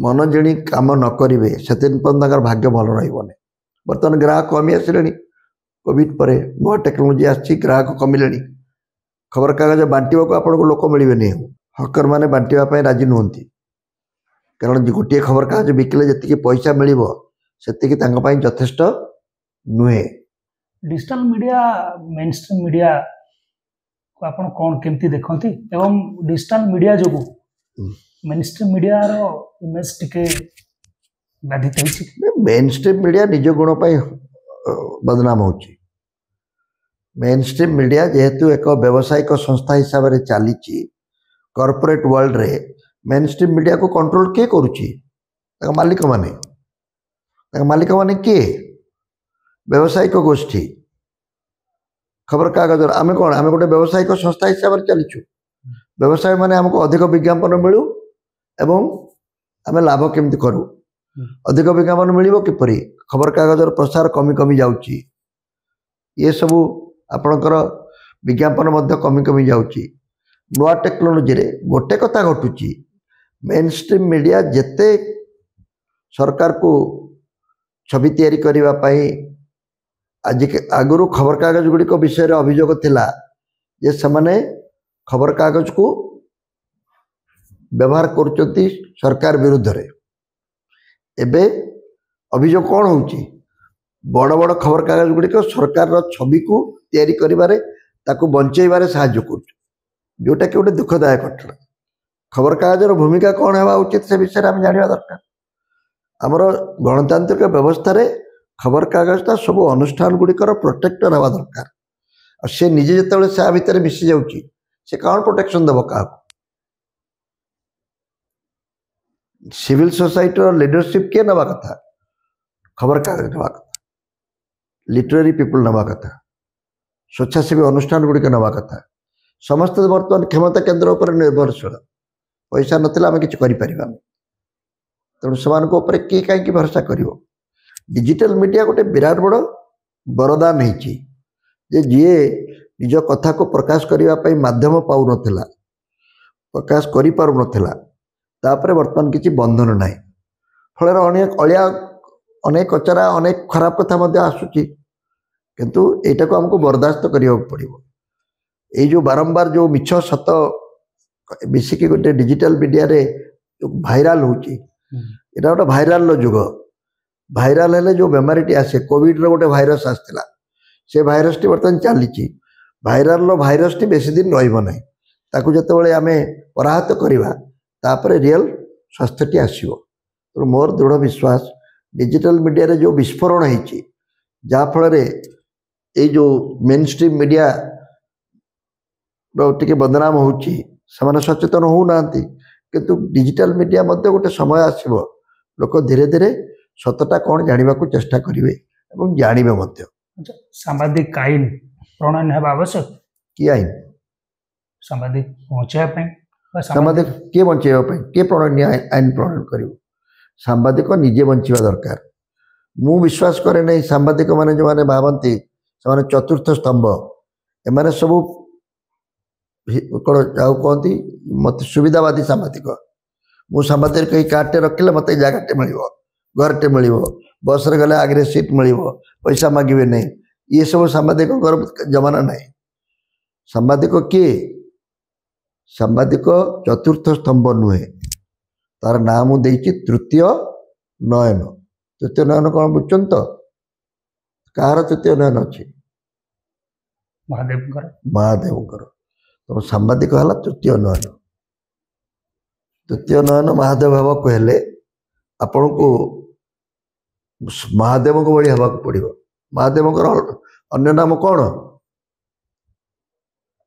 मन जिणी काम न करेंगे से पर्यंत भाग्य भल रही बर्तमान ग्राहक कमी आसिले कोविड पर नुआ टेक्नोलोजी आसी ग्राहक कमिले खबर कागज बांटा को आपको लोक मिले हकर मैंने बांटापी राजी नुहति कारण गोटे खबर कागज बिकिले जी पैसा मिल से यथेष्ट नुहे डिजिटल मीडिया मेनस्ट्रीम मीडिया को आपण कौन केमती देखती एवं डिजिटल मीडिया जो मेनस्ट्रीम मीडिया रो इमेज टिके बाधित होछि मेनस्ट्रीम मीडिया निज गुण बदनाम होछि मेनस्ट्रीम मीडिया जेहेतु एक व्यावसायिक संस्था हिसाब से चली कॉर्पोरेट वर्ल्ड रे मेनस्ट्रीम मीडिया को कंट्रोल किए करुछि मालिक माने किए व्यावसायिक गोष्ठी खबर कागज आम कौन आम गोटे व्यावसायिक संस्था हिसाब से चलीचु व्यवसाय माने हमको अधिक विज्ञापन मिलू एवं आम लाभ केमती करूँ अधिक विज्ञापन मिल किपरि खबर कागज प्रसार कमी कमी जाउची ये सबू आपणकर विज्ञापन कमी कमी जाउची नुआ टेक्नोलोजी रे गोटे कथा घटुची मेनस्ट्रीम मीडिया जेते सरकार को छवि तैयारी करिबा पई आज आगुरु खबर कागज गुड़िक विषय अभियोग थिला जे समाने खबर कागज को व्यवहार करुचंती सरकार विरुद्ध रे एबे अभियोग कौन होची बड़ बड़ खबर कागज गुड़िक सरकार छवि को तैयारी करिबारे ताकू बंचेबारे साहाय्य कर जोटा कि गोटे दुखदायक घटना खबर कागजर भूमिका कौन होगा उचित से विषय आम जाना दरकार आमर गणतांत्रिक व्यवस्था रे खबर कागजटा सब अनुष्ठान गुड़िकर प्रोटेक्टर हवा दरकार और से निजे जिते से भितर मिसी जाऊँगी से कौन प्रोटेक्शन देव क्या सिविल सोसाइटी लीडरशिप किए नवा कथा खबर कागज नवा कथा लिटरेरी पीपुल नवा कथा स्वेच्छासेवी अनुष्ठान गुड़िक नवा कथा समस्त बर्तमान क्षमता केन्द्र उपर निर्भरशील पैसा नथिला आम किसी करें तेणु से किए कहीं भरोसा कर डिजिटल मीडिया गोटे विराट बड़ वरदान होती जी निज कथा को प्रकाश करने माध्यम पाऊ नथिला प्रकाश करि पारु नथिला तापर बर्तमान किसी बंधन ना फल अनेक अलिया अनेक कचरा अनेक खराब कथा आसूची किंतु एटा को हमको बर्दाश्त करने पड़ो ये जो बारंबार जो मिछ सत मिसिकी गोटे डिजिटल मीडिया रे जो भाइराल होची एटा गोटे भाइराल जुग भाइराल हेले जो बेमारीटी आसे कोविड रो गोटे भाइरस आसला से भाइरस टी बर्तमान चली भाइराल भाइरस टी बेसी दिन रहिबो नै ताकू जतबेले आमे पराहत करिबा तापर रियल स्वास्थ्यटी आसो तो मोर दृढ़ विश्वास डिजिटल मीडिया रे जो विस्फोरण होती जहाँफल ये जो मेन स्ट्रीम मीडिया टे बदनाम होची से सचेतन होना किंतु डिजिटल मीडिया मध्य गोटे समय आसो लोक धीरे धीरे सतटा कौन जाना को चेष्टा करेंगे और जानवे सांबादिक आईन प्रणयन है आवश्यक कि आईन सांबादिक बचाई सांबादिक किए बचाई किए प्रणयन आईन प्रणयन कर सांबादिक निजे बंचा दरकार मु विश्वास करे नहीं सांबादिक मैंने जो मैंने भावती से चतुर्थ स्तंभ एम सब कौन कहती मत सुविधावादी सांबादिक मु सांबादिक कहीं कार्डटे रखिले मत जगहटे मिल घरटे मिल बस रे गले आगे सीट मिल पैसा मागे नहीं ये सब सांबादिक जमाना नहीं सांबादिक किए सांबादिक चतुर्थ स्तंभ नुहे तार नाम मुझे तृतीय नयन तृतीय नयन कौन बुझुन तो कहार तृतीय नयन अच्छे महादेव तो सांबादिक है तृतीय नयन महादेव हवा हेले आपण को महादेव को भाई हवा पड़ो महादेव अन्य नाम कौन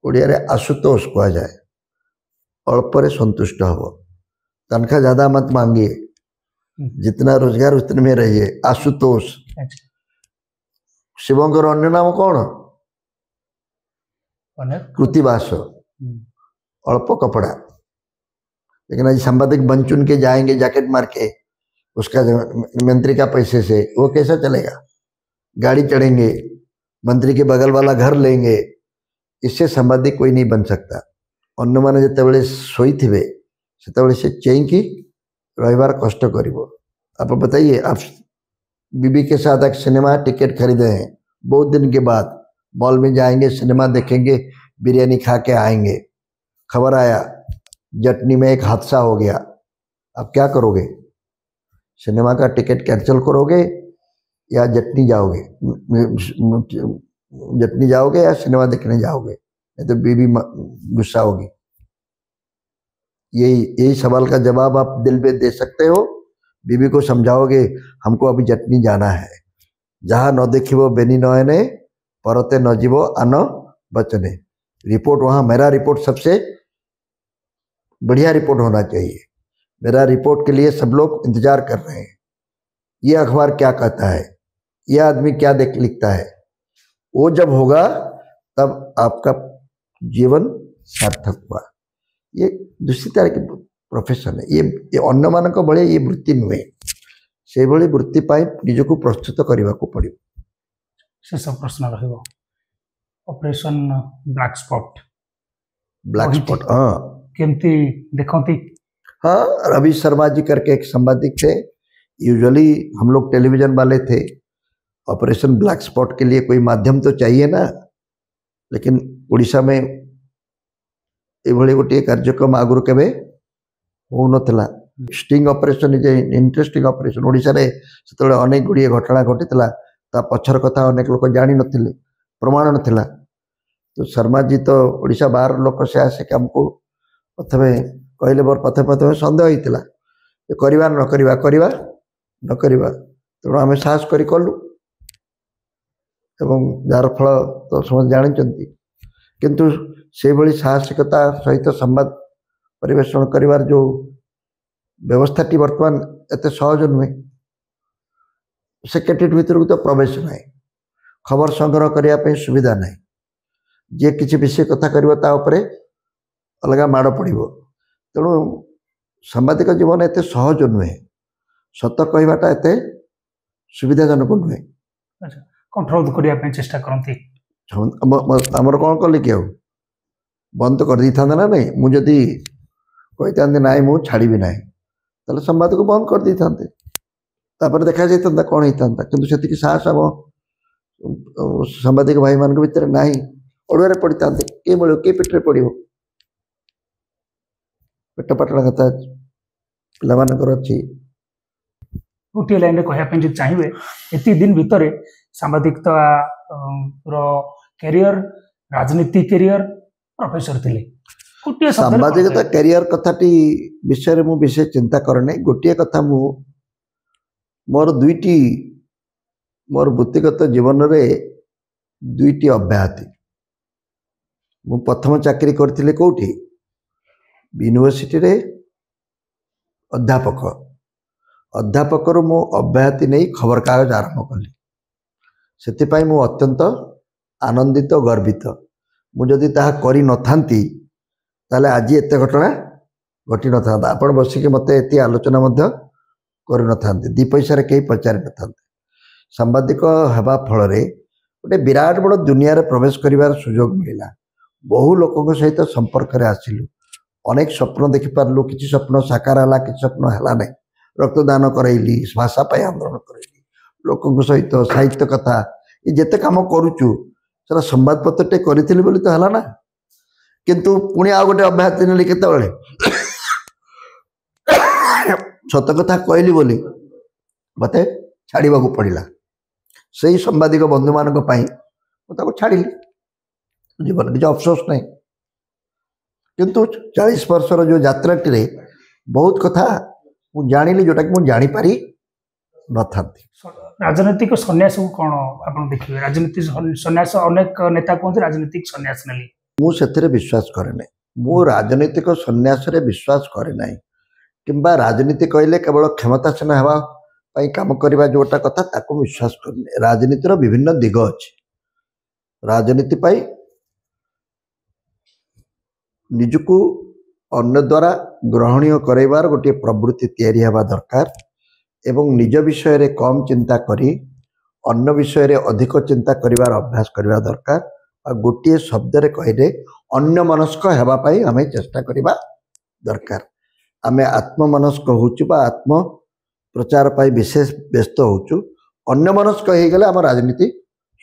ओडिया रे आशुतोष कह जाए अल्परे संतुष्ट हो तनख्वाह ज्यादा मत मांगिए जितना रोजगार उतने में रहिए आशुतोष शिवंकर अन्य नाम कौन कृतिवास अल्प कपड़ा लेकिन आज सांबादिक बन चुन के जाएंगे जैकेट मार के उसका मंत्री का पैसे से वो कैसा चलेगा गाड़ी चढ़ेंगे मंत्री के बगल वाला घर लेंगे इससे सांबादिक कोई नहीं बन सकता अन्य मैंने जिते शोई थे से चेईकी रविवार कष्ट करिवो आप बताइए आप बीबी के साथ एक सिनेमा टिकट खरीदे हैं बहुत दिन के बाद मॉल में जाएंगे सिनेमा देखेंगे बिरयानी खा के आएंगे खबर आया जटनी में एक हादसा हो गया आप क्या करोगे सिनेमा का टिकट कैंसिल करोगे या जटनी जाओगे या सिनेमा देखने जाओगे नहीं तो बीबी गुस्सा होगी यही सवाल का जवाब आप दिल में दे सकते हो बीबी को समझाओगे हमको अभी जटनी जाना है जहाँ न देखिबो बेनी नयने परते न जीवो आन बचने रिपोर्ट वहाँ मेरा रिपोर्ट सबसे बढ़िया रिपोर्ट होना चाहिए मेरा रिपोर्ट के लिए सब लोग इंतजार कर रहे हैं ये अखबार क्या कहता है ये आदमी क्या लिखता है वो जब होगा तब आपका जीवन सार्थक हुआ ये दूसरी तरह की प्रोफेशन है ये अन्य मानक भले ये वृत्ति नुहे से भली वृत्ति पाई निजको प्रस्तुत करने को पड़ो शेष प्रश्न रहिबो ऑपरेशन ब्लैक स्पॉट हाँ केमती देखती हाँ रवि शर्मा जी करके एक संवादिक थे यूजुअली हम लोग टेलीविजन वाले थे ऑपरेशन ब्लैक स्पॉट के लिए कोई माध्यम तो चाहिए ना लेकिन उड़ीसा में ये गोटे कार्यक्रम आगुरी केवे हो नथिला sting operation is interesting operation Odisha रे सेतले अनेक गुड़िए घटना घटीला ता पछर कथा अनेक लोक जानी नथिले प्रमाण नथिला तो शर्मा जी तो ओडिशा बाहर लोक से आसे हमको प्रथमे कहले मोर प्रथमे सन्देह होइतिला करवा न करवा करवा न करवा तेणु आम साहस करी कलु एवं जार फल तो समझ जानते किंतु से भली साहसिकता सहित संवाद परिवेषण करिवार जो व्यवस्था टी वर्तमान एत सहज नुहे सेक्रेटेरिएट भीतर को तो प्रवेश ना खबर संग्रह करने सुविधा ना जे किसी विषय कथा कर अलग माड़ पड़ो तेणु सांबादिक जीवन एत सहज नुहे सत कहवाटा एत सुविधाजनक नुहे कंट्रोल करने चेष्टा करती आमर कौन कले कि बंद कर दी था ना नहीं मुझे कही था ना मुझे छाड़ी ना ताले संवाद को बंद कर दी था देखा जाता कौन होता कि साहस आम सांबादिक भाई मान भर ना अड़ुआ पड़ी था किए मिले किए पेटे पड़ो पेट पाटण कथा पिलामानकर अच्छी गोटे लाइन में कहवाई चाहिए एति दिन भितर सांबादिक कैरियर राजनीति कैरियर प्रोफेसर थे सांबादिकता कैरियर कथाटी विषय में विशेष चिंता करने गोटे कथा मु मोर दुईटी मोर वृत्तिगत जीवन रे दुईटी अब्याहति मु प्रथम चाकरी करथिले कोठी यूनिवर्सिटी रे अध्यापक अध्यापक मु अब्याहति नहीं खबर कागज आरंभ कली से मु अत्यंत आनंदित गर्वित मुझे ताहा करी नथांती ताले आज एत घटना घटी न था आपण बसिक मत एति आलोचना मध्य करि न थांते दी पैसा रे कहीं पचारि न थांते सांबादिक हेबा फल रे गोटे विराट बड़ दुनिया रे प्रवेश करिवार सुजोग मिला बहु लोक सहित संपर्क रे आसिलु अनेक स्वप्न देखिपारू किसी स्वप्न साकार है किसी स्वप्न है ना रक्तदान करैली भाषा पाई आंदोलन करैली लोक सहित साहित्य कथा ये जिते कम करुचु से संवादपत्र टे करी तो है ना किंतु पुणी आ गोटे अभ्यास नेली केतबेले सत कथा कहली बोली मत छाड़ा पड़ा से ही सांबादिक बंधु मान छाड़ी जीवन किसी अफसोस नहीं किंतु 40 वर्षर जो यात्राटी बहुत कथा मुझे जानी जोटा कि मुझे जानीपारी न था। राजनीतिक सन्यास को कौन आप देखिए राजनीतिक सन्यास अनेक नेता कहते राजनीतिक सन्यास नेली मुझे विश्वास करे ना मु राजनीतिक सन्यास विश्वास करे ना किंबा राजनीति कहले केवल क्षमतासीन हवा काम करवा जोटा कथा ताको विश्वास करने राजनीतिर विभिन्न दिग अच्छे राजनीति पाई निजको अन्य द्वारा ग्रहणीय करवार गोटे प्रवृत्ति तैयारी हवा दरकार एवं निज विषय रे कम चिंता करी अन्य विषय रे अधिक चिंता करिवार अभ्यास करवा दरकार और गोटे शब्द रे कहले अन्य मनस्क हेबा पाई हमें चेष्टा करवा दरकार आमे आत्ममनस्क होचु बा आत्म प्रचार पाई विशेष व्यस्त होचु अन्य मनस्क हो गले आम राजनीति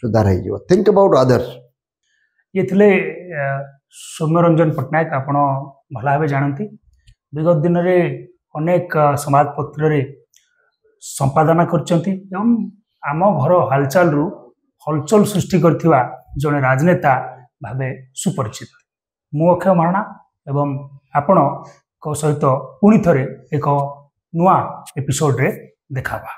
सुधार हो थिंक अबाउट अदर्स ये थिले सौम्यरंजन पट्टनायक आपण भल भाव जानती विगत दिन में अनेक समाजपत्र संपादना करछंती एवं आम घर हालचाल रु हलचल सृष्टि करथिबा जने राजनेता भावे सुपरिचित मु अक्षय महाराणा एवं आपण को सहित पुणी थरे एक नुआ एपिसोड रे देखाबा।